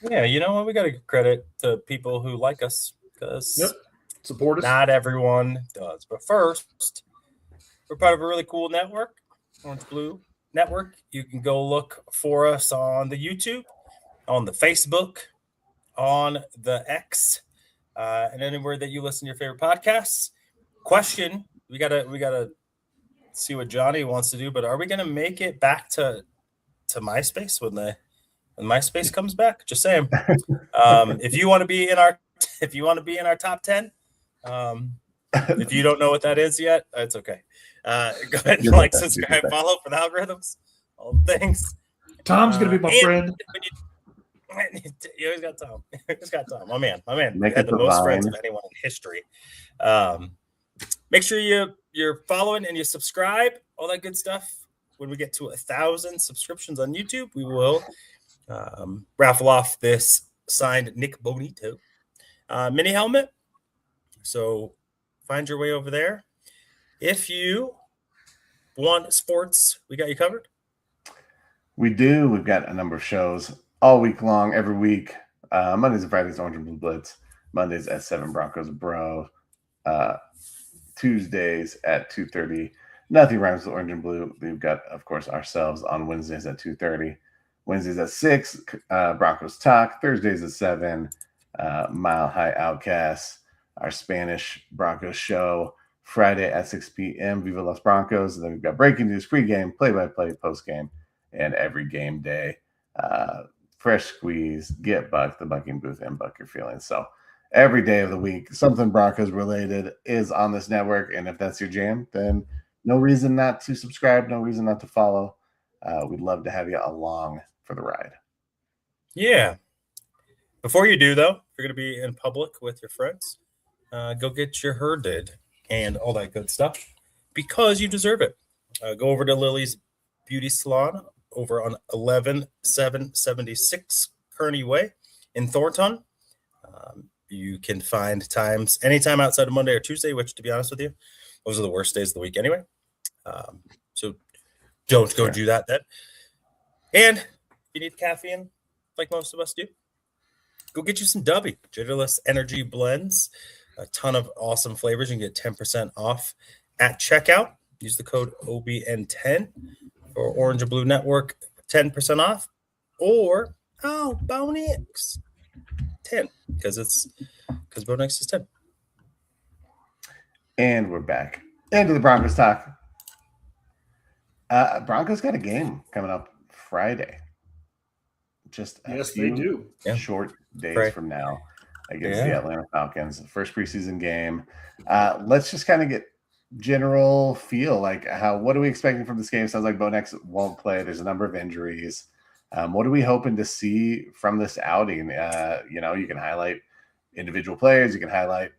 Yeah, you know what? We got to give credit to people who like us because support us. Not everyone does. But first, we're part of a really cool network, Orange Blue Network. You can go look for us on the YouTube, on the Facebook, on the X, and anywhere that you listen to your favorite podcasts. Question: we gotta see what Johnny wants to do, but are we gonna make it back to MySpace when MySpace comes back? Just saying. If you want to be in our top 10, if you don't know what that is yet, it's okay. Go ahead and like, subscribe, follow for the algorithms, all the things. Tom's gonna be my friend. You always got Tom. Just got Tom. My man. Make Had it the most divine. friends of anyone in history. Make sure you're following and you subscribe, all that good stuff. When we get to 1,000 subscriptions on YouTube, we will raffle off this signed Nik Bonitto mini helmet. So find your way over there. If you want sports, we got you covered. We do. We've got a number of shows all week long, every week. Mondays and Fridays, Orange and Blue Blitz. Mondays at 7, Broncos Bro. Tuesdays at 2:30. Nothing rhymes with Orange and Blue. We've got, of course, ourselves on Wednesdays at 2:30. Wednesdays at 6, Broncos Talk. Thursdays at 7, Mile High Outcasts. Our Spanish Broncos show. Friday at 6 p.m., Viva Los Broncos. And then we've got breaking news, pregame, play-by-play, postgame, and every game day. Fresh Squeeze, Get Buck, the Bucking Booth, and Buck Your Feelings. So every day of the week, something Broncos related is on this network. And if that's your jam, then no reason not to subscribe, no reason not to follow. We'd love to have you along for the ride. Yeah. Before you do, though, if you're going to be in public with your friends, go get your hair did and all that good stuff because you deserve it. Go over to Lily's Beauty Salon over on 11776 Kearney Way in Thornton. You can find times anytime outside of Monday or Tuesday, which, to be honest with you, those are the worst days of the week anyway. So don't go do that then. And if you need caffeine, like most of us do, go get you some Dubby, Jitterless Energy Blends. A ton of awesome flavors. You can get 10% off at checkout. Use the code OBN10 for Orange and Blue Network, 10% off. Or, Bo Nix, 10, because Bo Nix is 10. And we're back into the Broncos talk. Broncos got a game coming up Friday. Just a they do. Short days from now against the Atlanta Falcons. First preseason game. Let's just kind of get general feel. Like, what are we expecting from this game? Sounds like Bo Nix won't play. There's a number of injuries. What are we hoping to see from this outing? You can highlight individual players. You can highlight,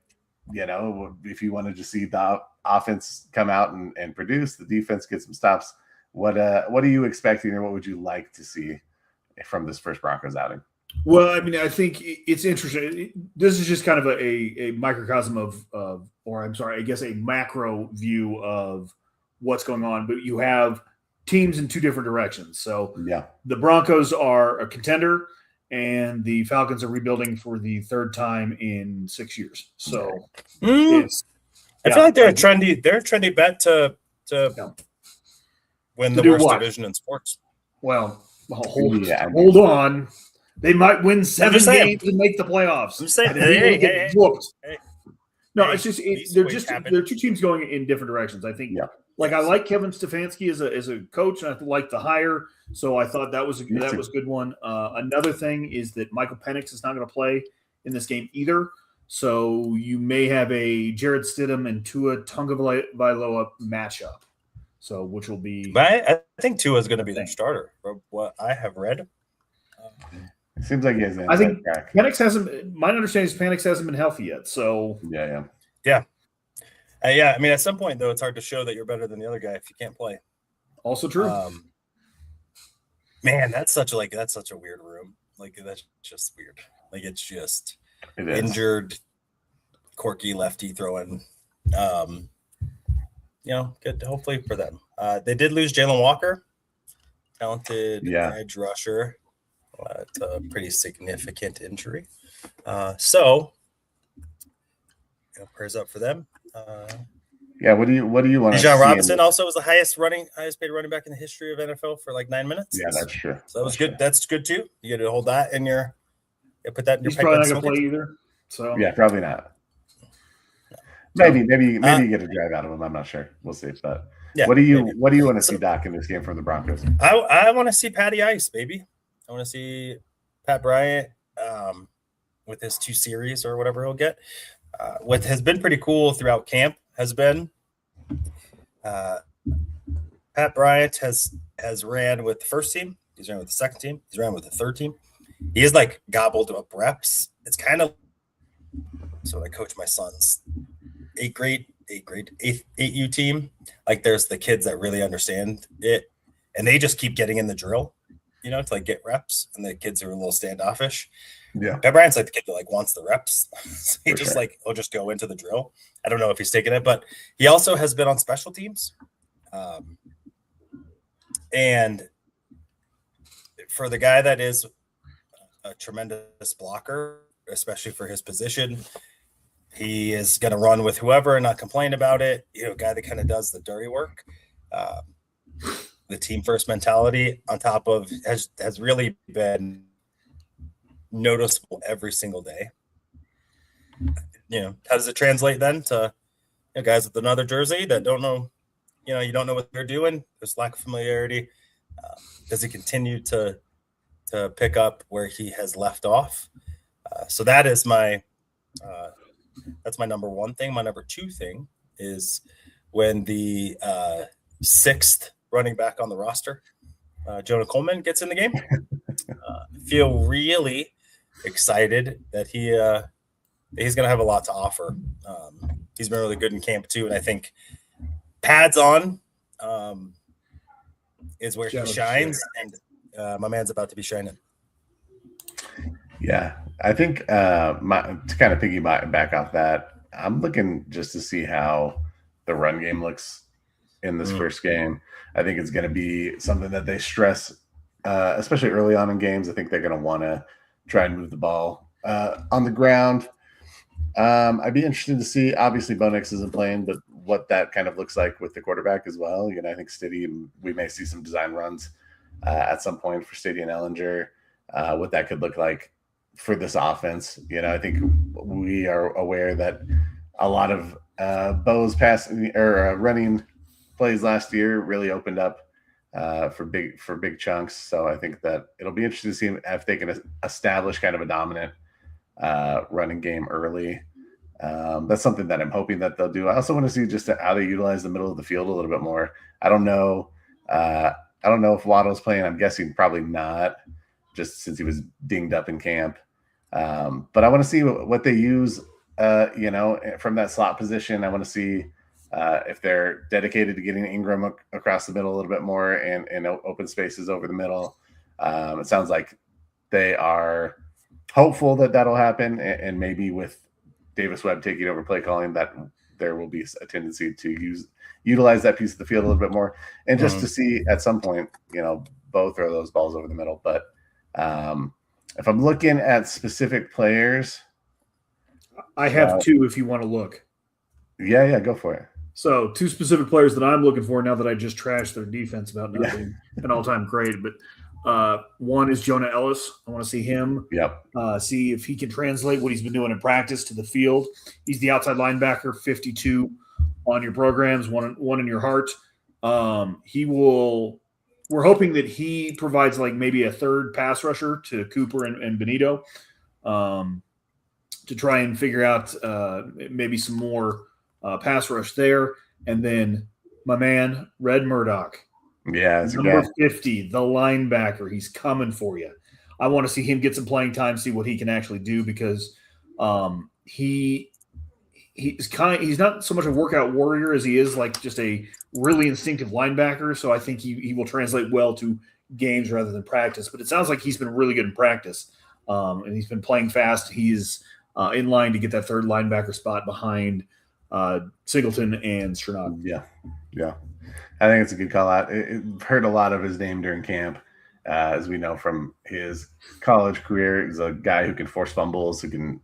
if you wanted to see the offense come out and produce, the defense get some stops. What are you expecting, or what would you like to see from this first Broncos outing? Well, I mean, I think it's interesting. This is just kind of a microcosm a macro view of what's going on. But you have teams in two different directions. So the Broncos are a contender, and the Falcons are rebuilding for the third time in 6 years. So I feel like they're a trendy bet to win the worst division in sports. Well, hold on. They might win 7 games and make the playoffs. I'm saying, No, it's just they're two teams going in different directions. I think. Like, I like Kevin Stefanski as a coach, and I like the hire. So I thought that was a good one. Another thing is that Michael Penix is not going to play in this game either. So you may have a Jared Stidham and Tua Tagovailoa matchup. So which will be. But I think Tua is going to be their starter, from what I have read. It seems like he has. I think Penix hasn't. My understanding is Penix hasn't been healthy yet. So yeah. I mean, at some point though, it's hard to show that you're better than the other guy if you can't play. Also true. Man, that's such a weird room. Like, that's just weird. Like, it's just injured quirky lefty throwing. Good hopefully for them. They did lose Jalen Walker, talented edge rusher. It's a pretty significant injury. So prayers up for them. What do you want to see? Bijan Robinson also was the highest paid running back in the history of NFL for like 9 minutes. Yeah, that's true. So that was good. True. That's good too. You got to hold that in your. Put that in your. He's probably not going to play either. So yeah, probably not. Maybe you get a drive out of him. I'm not sure. We'll see. But what do you want to see, Doc, in this game from the Broncos? I want to see Patty Ice, baby. I want to see Pat Bryant with his 2 series or whatever he'll get. What has been pretty cool throughout camp has been Pat Bryant has ran with the first team. He's ran with the second team. He's ran with the third team. He has like gobbled up reps. It's kind of so I coach my son's 8th 8U team. Like there's the kids that really understand it, and they just keep getting in the drill, to like get reps, and the kids are a little standoffish. Yeah, Pat Bryant's like the kid that like wants the reps. So he just he'll just go into the drill. I don't know if he's taking it, but he also has been on special teams, and for the guy that is a tremendous blocker, especially for his position, he is going to run with whoever and not complain about it. A guy that kind of does the dirty work. The team first mentality on top of has really been noticeable every single day. How does it translate then to guys with another jersey that don't know, you don't know what they're doing? There's lack of familiarity. Does he continue to pick up where he has left off? So that is that's my number one thing. My number 2 thing is when the 6th running back on the roster, Jonah Coleman, gets in the game. I feel really excited that he's going to have a lot to offer. He's been really good in camp too, and I think pads on is where he shines, and my man's about to be shining. Yeah, I think to kind of piggyback off that, I'm looking just to see how the run game looks in this first game. I think it's going to be something that they stress, especially early on in games. I think they're going to want to try and move the ball on the ground. I'd be interested to see, obviously Bo Nix isn't playing, but what that kind of looks like with the quarterback as well. I think Stiddy, we may see some design runs at some point for Stiddy and Ellinger, what that could look like for this offense. I think we are aware that a lot of Bo's passing or running plays last year really opened up for big chunks. So I think that it'll be interesting to see if they can establish kind of a dominant running game early. That's something that I'm hoping that they'll do. I also want to see just how they utilize the middle of the field a little bit more. I don't know if Waddle's playing. I'm guessing probably not, just since he was dinged up in camp. But I want to see what they use, from that slot position. I want to see if they're dedicated to getting Ingram across the middle a little bit more and open spaces over the middle. It sounds like they are hopeful that that'll happen, and maybe with Davis Webb taking over play calling, that there will be a tendency to utilize that piece of the field a little bit more, and just to see at some point, both throw those balls over the middle. But if I'm looking at specific players, I have 2 if you want to look. Yeah, go for it. So 2 specific players that I'm looking for now that I just trashed their defense about not being an all-time great. But one is Jonah Ellis. I want to see him. Yep. See if he can translate what he's been doing in practice to the field. He's the outside linebacker, 52 on your programs, one in your heart. We're hoping that he provides like maybe a third pass rusher to Cooper and Bonitto to try and figure out maybe some more pass rush there. And then my man, Red Murdoch. Yeah, it's number 50, the linebacker. He's coming for you. I want to see him get some playing time, see what he can actually do, because he's not so much a workout warrior as he is like just a really instinctive linebacker. So I think he will translate well to games rather than practice. But it sounds like he's been really good in practice, and he's been playing fast. He's in line to get that third linebacker spot behind Singleton and Sternad. Yeah. I think it's a good call out. It heard a lot of his name during camp. As we know from his college career, he's a guy who can force fumbles, who can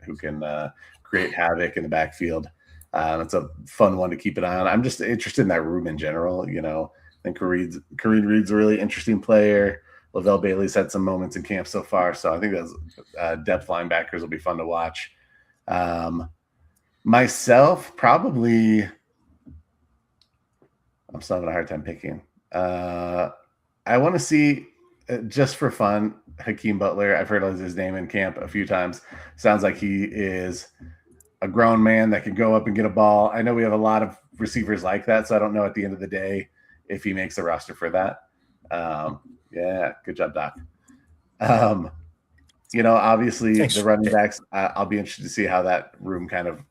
create havoc in the backfield. It's a fun one to keep an eye on. I'm just interested in that room in general. You know, I think Kareem Reed's a really interesting player. Lavelle Bailey's had some moments in camp so far, so I think those depth linebackers will be fun to watch. Myself, probably, I'm still having a hard time picking. I want to see, just for fun, Hakeem Butler. I've heard his name in camp a few times. Sounds like he is a grown man that can go up and get a ball. I know we have a lot of receivers like that, so I don't know at the end of the day if he makes the roster for that. Yeah, good job, Doc. You know, obviously the running backs, I'll be interested to see how that room kind of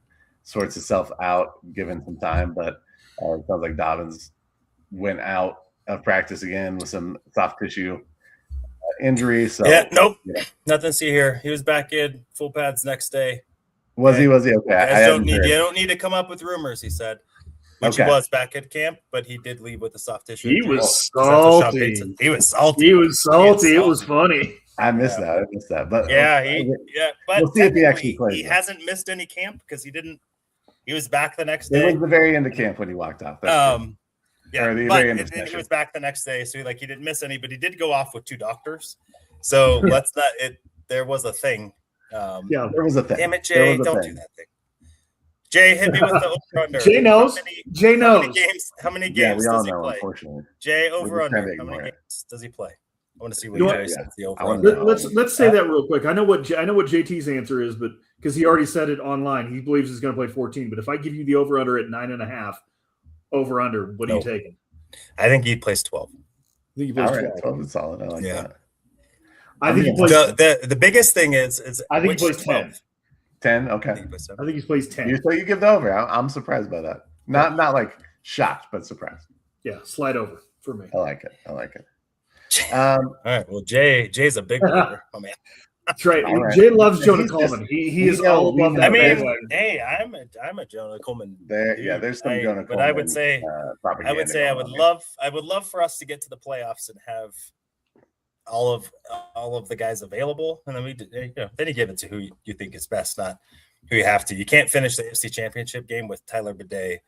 sorts itself out given some time, but it sounds like Dobbins went out of practice again with some soft tissue injury. So nothing to see here. He was back in full pads next day. Was he okay? You don't need to come up with rumors, he said. Which he was back at camp, but he did leave with a soft tissue. He was salty. He was salty. It was funny. I missed that. But but we'll see if he actually plays. He hasn't missed any camp because he didn't. He was back the next day. It was the very end of camp when he walked off. He was back the next day, so he didn't miss any, but he did go off with 2 doctors. So let's not. There was a thing. There was a thing. Damn it, Jay! Don't do that thing. Jay, hit me with the over-under. Jay knows. How many games does he play? Unfortunately. Jay, over-under. How many games does he play? I want to see what Jay says the over-under. Let's say that real quick. I know what JT's answer is, but because he already said it online, he believes he's going to play 14. But if I give you the over-under at 9.5, over-under, what are you taking? I think he plays 12. I think he plays 12. 12 is solid. I like that. I think he plays. The biggest thing is I think he plays 10. 10, okay. I think he plays 10. So you give the over. I'm surprised by that. Not like shocked, but surprised. Yeah, slide over for me. I like it. All right. Well, Jay's a big believer. Oh man, that's right. Jay loves Jonah Coleman. He is all above that. I mean, hey, I'm a Jonah Coleman. There's some Jonah Coleman. But I would say I would love for us to get to the playoffs and have all of the guys available, and then you give it to who you think is best, not who you have to. You can't finish the AFC Championship game with Tyler Bidet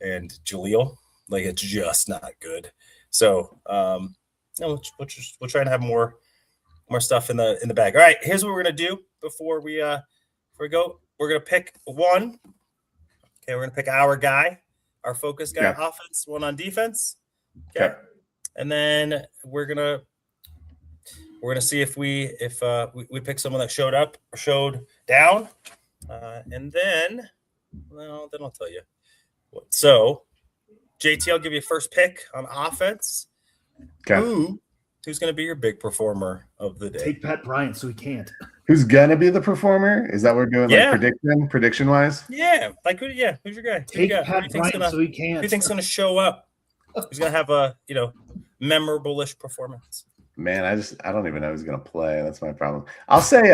and Jaleel. It's just not good. So we'll try to have more stuff in the bag. All right, here's what we're gonna do before we go. We're gonna pick one. Okay, we're gonna pick our guy, our focus guy, offense, one on defense. Okay, and then we're gonna see if we pick someone that showed down, and then I'll tell you. So, JT, I'll give you first pick on offense. Okay. Who's going to be your big performer of the day? Take Pat Bryant, so he can't. Who's going to be the performer? Is that what we're doing? Prediction wise? Yeah. Who's your guy? Take Pat Bryant, so he can't. Who you think's going to show up? Who's going to have a memorable-ish performance? Man, I don't even know who's going to play. That's my problem. I'll say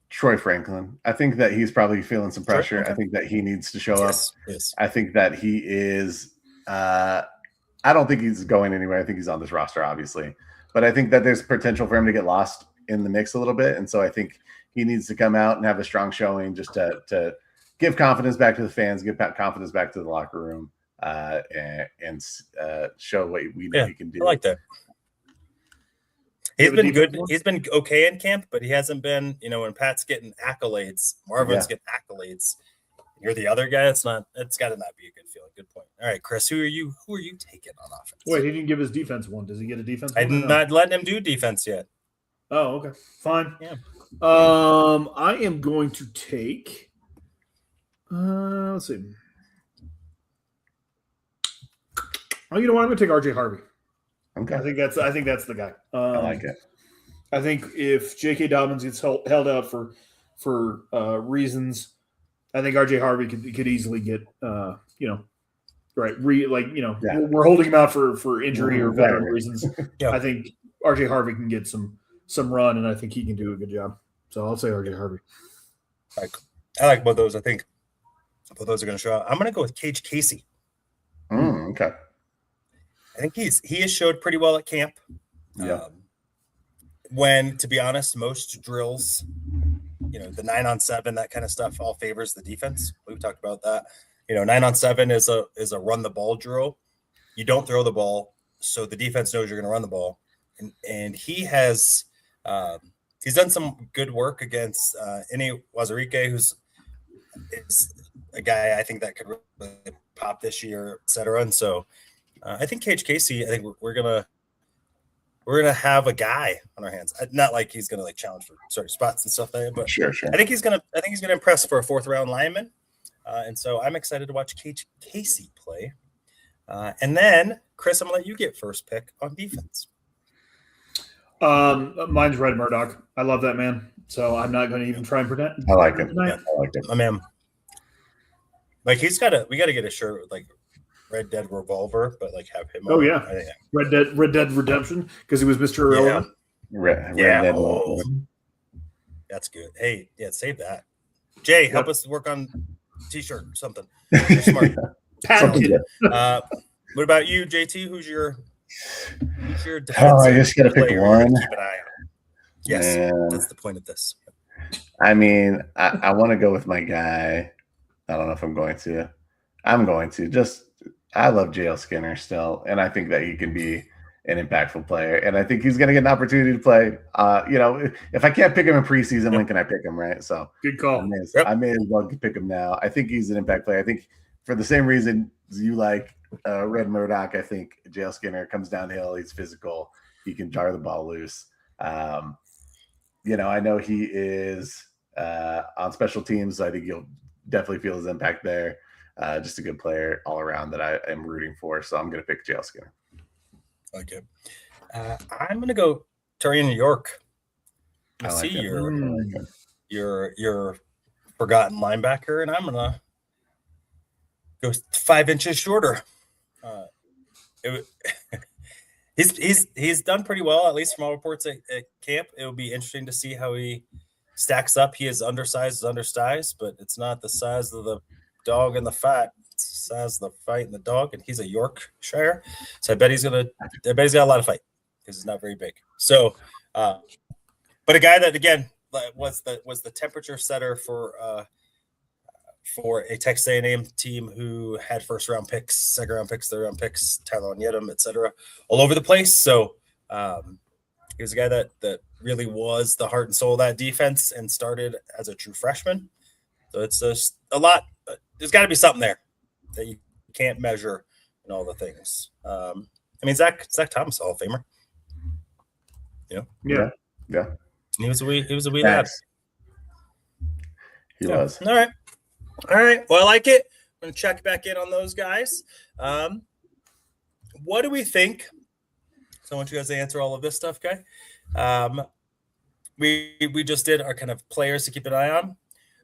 Troy Franklin. I think that he's probably feeling some pressure. I think that he needs to show up. Yes. I think that he is. I don't think he's going anywhere. I think he's on this roster, obviously, but I think that there's potential for him to get lost in the mix a little bit, and so I think he needs to come out and have a strong showing just to give confidence back to the fans, give confidence back to the locker room. And show what we know he can do. I like that. He's been good. He's been okay in camp, but he hasn't been, when Pat's getting accolades, Marvin's getting accolades. You're the other guy. It's got to not be a good feeling. Good point. All right, Chris, who are you taking on offense? Wait, he didn't give his defense one. Does he get a defense one? I'm not letting him do defense yet. Oh, okay. Fine. Yeah. I am going to take let's see. Oh, you know what? I'm going to take RJ Harvey. Okay. I think that's the guy. I like it. I think if J.K. Dobbins gets held out for reasons, I think RJ Harvey could easily get right. We're holding him out for injury or veteran reasons. Yeah. I think RJ Harvey can get some run, and I think he can do a good job. So I'll say RJ Harvey. I like both those. I think both those are going to show out. I'm going to go with Cage Casey. Okay. I think he has showed pretty well at camp. Yeah. When, to be honest, most drills, the 9-on-7, that kind of stuff, all favors the defense. We've talked about that. 9-on-7 is a run the ball drill. You don't throw the ball, so the defense knows you're going to run the ball. And he has he's done some good work against Ini Wazirike, who's a guy I think that could really pop this year, et cetera. And so I think Cage Casey, I think we're gonna have a guy on our hands. Not like he's gonna challenge for certain spots and stuff there, but sure. I think he's gonna impress for a 4th-round lineman. And so I'm excited to watch Cage Casey play. And then Chris, I'm gonna let you get first pick on defense. Mine's Red Murdoch. I love that man. So I'm not going to even try and pretend. I like it. Tonight. I like it. I mean, we got to get a shirt with Red Dead Revolver, but have him. Oh yeah, Red Dead Redemption, because he was Mr. Irrelevant. Red Dead. That's good. Hey, yeah, save that. Jay, help us work on T-shirt or something. You're smart. What about you, JT? Who's your I just got to pick one. Keep an eye on. Yes, that's the point of this. I mean, I want to go with my guy. I don't know if I'm going to. I'm going to. I love JL Skinner still, and I think that he can be an impactful player, and I think he's going to get an opportunity to play. If I can't pick him in preseason, when can I pick him, right? So good call. I may as well pick him now. I think he's an impact player. I think for the same reason you like Red Murdoch, I think JL Skinner comes downhill. He's physical. He can jar the ball loose. I know he is on special teams, so I think you'll definitely feel his impact there. Just a good player all around that I am rooting for. So I'm going to pick JL Skinner. Okay. I'm going to go Terry in New York. I see your forgotten linebacker, and I'm going to go 5 inches shorter. He's done pretty well, at least from all reports at camp. It will be interesting to see how he stacks up. He is undersized, but it's not the size of the dog and the fight. It's the size of the fight and the dog, and he's a Yorkshire. So I bet he's got a lot of fight because he's not very big. So, but a guy that again was the temperature setter for a Texas A&M team who had 1st-round picks, 2nd-round picks, 3rd-round picks, Tyler Onyedem, et cetera, all over the place. So he was a guy that really was the heart and soul of that defense and started as a true freshman. So it's just a lot. There's got to be something there that you can't measure and all the things. Zach Thomas, Hall of Famer. Yeah. He was a wee lad. He was. All right. Well, I like it. I'm going to check back in on those guys. What do we think? So I want you guys to answer all of this stuff, okay? We just did our kind of players to keep an eye on.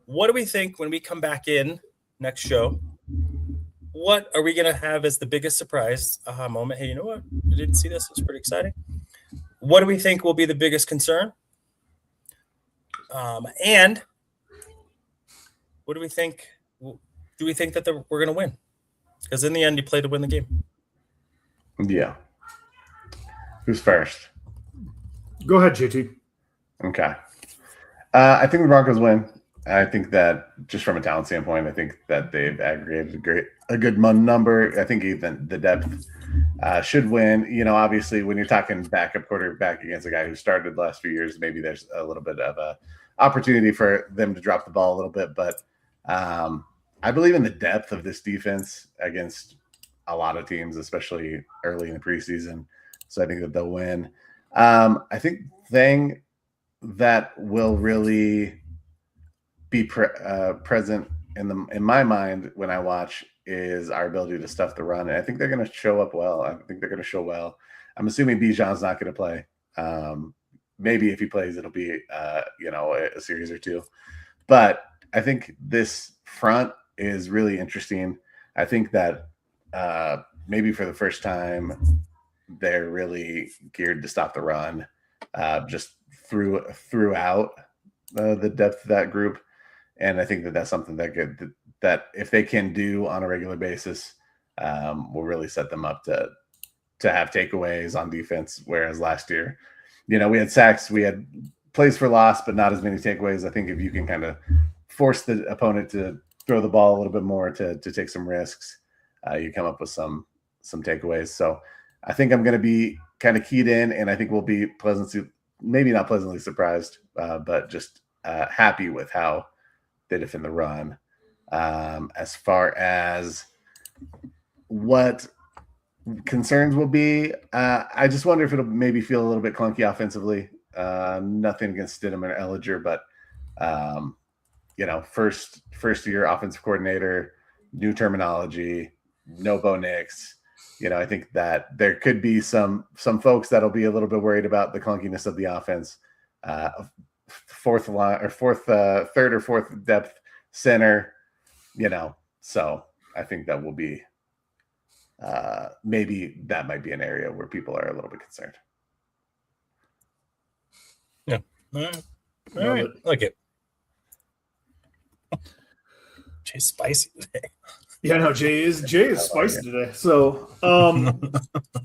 What do we think when we come back in next show? What are we going to have as the biggest surprise aha moment? Hey, you know what? I didn't see this. It was pretty exciting. What do we think will be the biggest concern? And what do we think? Do we think that we're going to win? Because in the end, you play to win the game. Yeah. Who's first? Go ahead, JT. Okay. I think the Broncos win. I think that just from a talent standpoint, I think that they've aggregated a good number. I think even the depth should win. Obviously, when you're talking backup quarterback against a guy who started the last few years, maybe there's a little bit of a opportunity for them to drop the ball a little bit. But I believe in the depth of this defense against a lot of teams, especially early in the preseason. So I think that they'll win. I think the thing that will really be present in my mind when I watch is our ability to stuff the run. And I think they're going to show up well. I think they're going to show well. I'm assuming Bijan's not going to play. Maybe if he plays, it'll be a series or two. But I think this front is really interesting. I think that maybe for the first time, they're really geared to stop the run just throughout. the depth of that group, and I think that's something that if they can do on a regular basis, will really set them up to have takeaways on defense. Whereas last year, we had sacks, we had plays for loss, but not as many takeaways. I think if you can kind of force the opponent to throw the ball a little bit more, to take some risks, you come up with some takeaways. So I think I'm going to be kind of keyed in, and I think we'll be maybe not pleasantly surprised, but just happy with how they defend the run. As far as what concerns will be, I just wonder if it'll maybe feel a little bit clunky offensively. Nothing against Stidham or Ellinger, but first year offensive coordinator, new terminology, no Bo Nix. I think that there could be some folks that'll be a little bit worried about the clunkiness of the offense. Third or fourth depth center, so I think that will be maybe that might be an area where people are a little bit concerned. Yeah. All right. Like it. Jay's spicy today. Yeah, no, Jay is spicy today. So,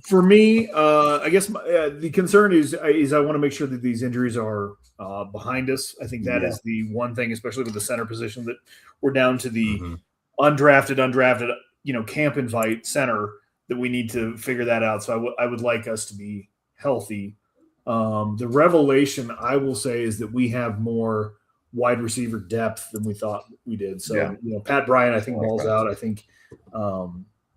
for me, I guess the concern is I want to make sure that these injuries are behind us. I think that is the one thing, especially with the center position, that we're down to the undrafted, camp invite center, that we need to figure that out. So I would like us to be healthy. The revelation, I will say, is that we have more wide receiver depth than we thought we did. So, Pat Bryant, I think, balls out. I think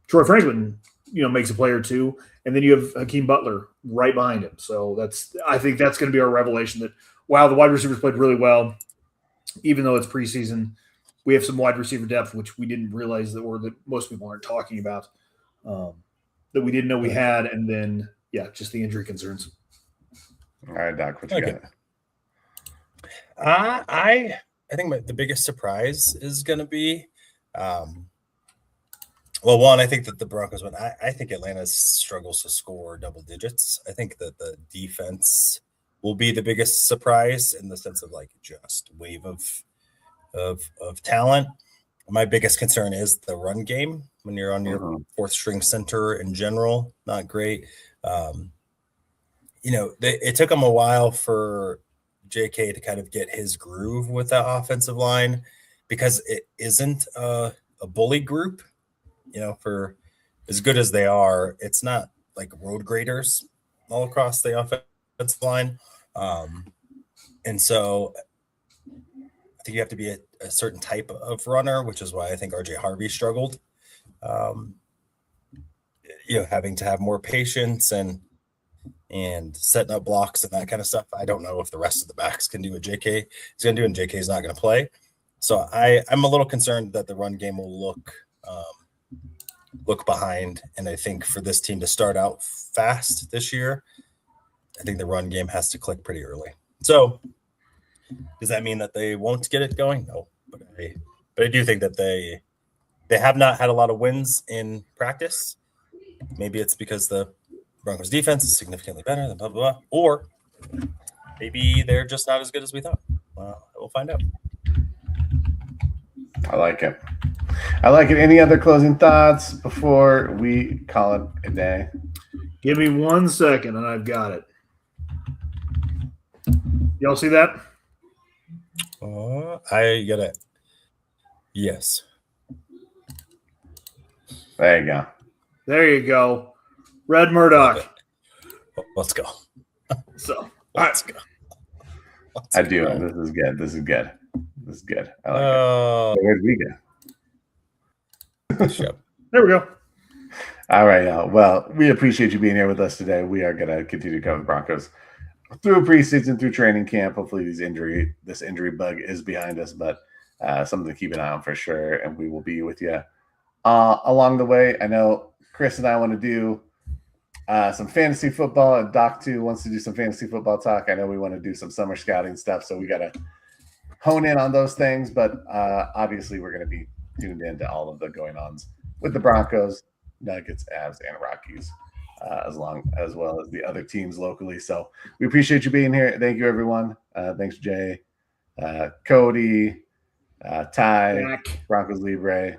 Troy Franklin, makes a play or two. And then you have Hakeem Butler right behind him. So I think that's going to be our revelation, that, wow, the wide receivers played really well. Even though it's preseason, we have some wide receiver depth, which we didn't realize that most people aren't talking about, that we didn't know we had. And then, just the injury concerns. All right, Doc, what you got? I think the biggest surprise is going to be, one, I think that the Broncos win. I think Atlanta struggles to score double digits. I think that the defense will be the biggest surprise, in the sense of just wave of talent. My biggest concern is the run game. When you're on your fourth string center in general, not great. It took them a while for JK to kind of get his groove with that offensive line, because it isn't a bully group. For as good as they are, it's not like road graders all across the offensive line. And so I think you have to be a certain type of runner, which is why I think RJ Harvey struggled. Having to have more patience and setting up blocks and that kind of stuff. I don't know if the rest of the backs can do what JK is going to do, and JK is not going to play. So I'm a little concerned that the run game will look behind. And I think for this team to start out fast this year, I think the run game has to click pretty early. So does that mean that they won't get it going? No, but I do think that they have not had a lot of wins in practice. Maybe it's because the Broncos defense is significantly better than blah, blah, blah. Or maybe they're just not as good as we thought. Well, we'll find out. I like it. Any other closing thoughts before we call it a day? Give me 1 second and I've got it. Y'all see that? I get it. Yes. There you go. There you go. Red Murdoch. Let's go. So, let's go. I do. This is good. This is good. I like it. Where did we go? There we go. All right, y'all. Well, we appreciate you being here with us today. We are going to continue to cover the Broncos through preseason, through training camp. Hopefully this injury bug is behind us, but something to keep an eye on for sure. And we will be with you along the way. I know Chris and I want to do some fantasy football, and Doc too wants to do some fantasy football talk. I know we want to do some summer scouting stuff, so we got to hone in on those things. But obviously, we're going to be tuned into all of the going-ons with the Broncos, Nuggets, Avs, and Rockies, as well as the other teams locally. So we appreciate you being here. Thank you, everyone. Thanks, Jay. Cody, Ty, Back. Broncos Libre,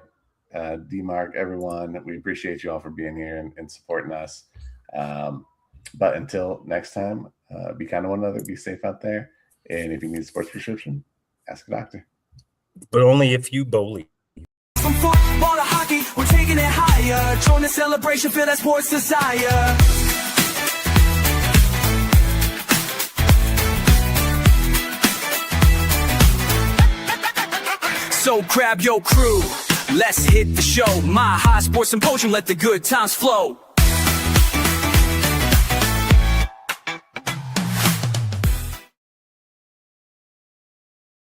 D-Mark, everyone. We appreciate you all for being here and supporting us. But until next time, be kind to one another, be safe out there. And if you need a sports prescription, ask a doctor. But only if you believe. From football to hockey, we're taking it higher. Join the celebration, feel that sports desire. So grab your crew, let's hit the show. Mile High Sports Symposium, let the good times flow.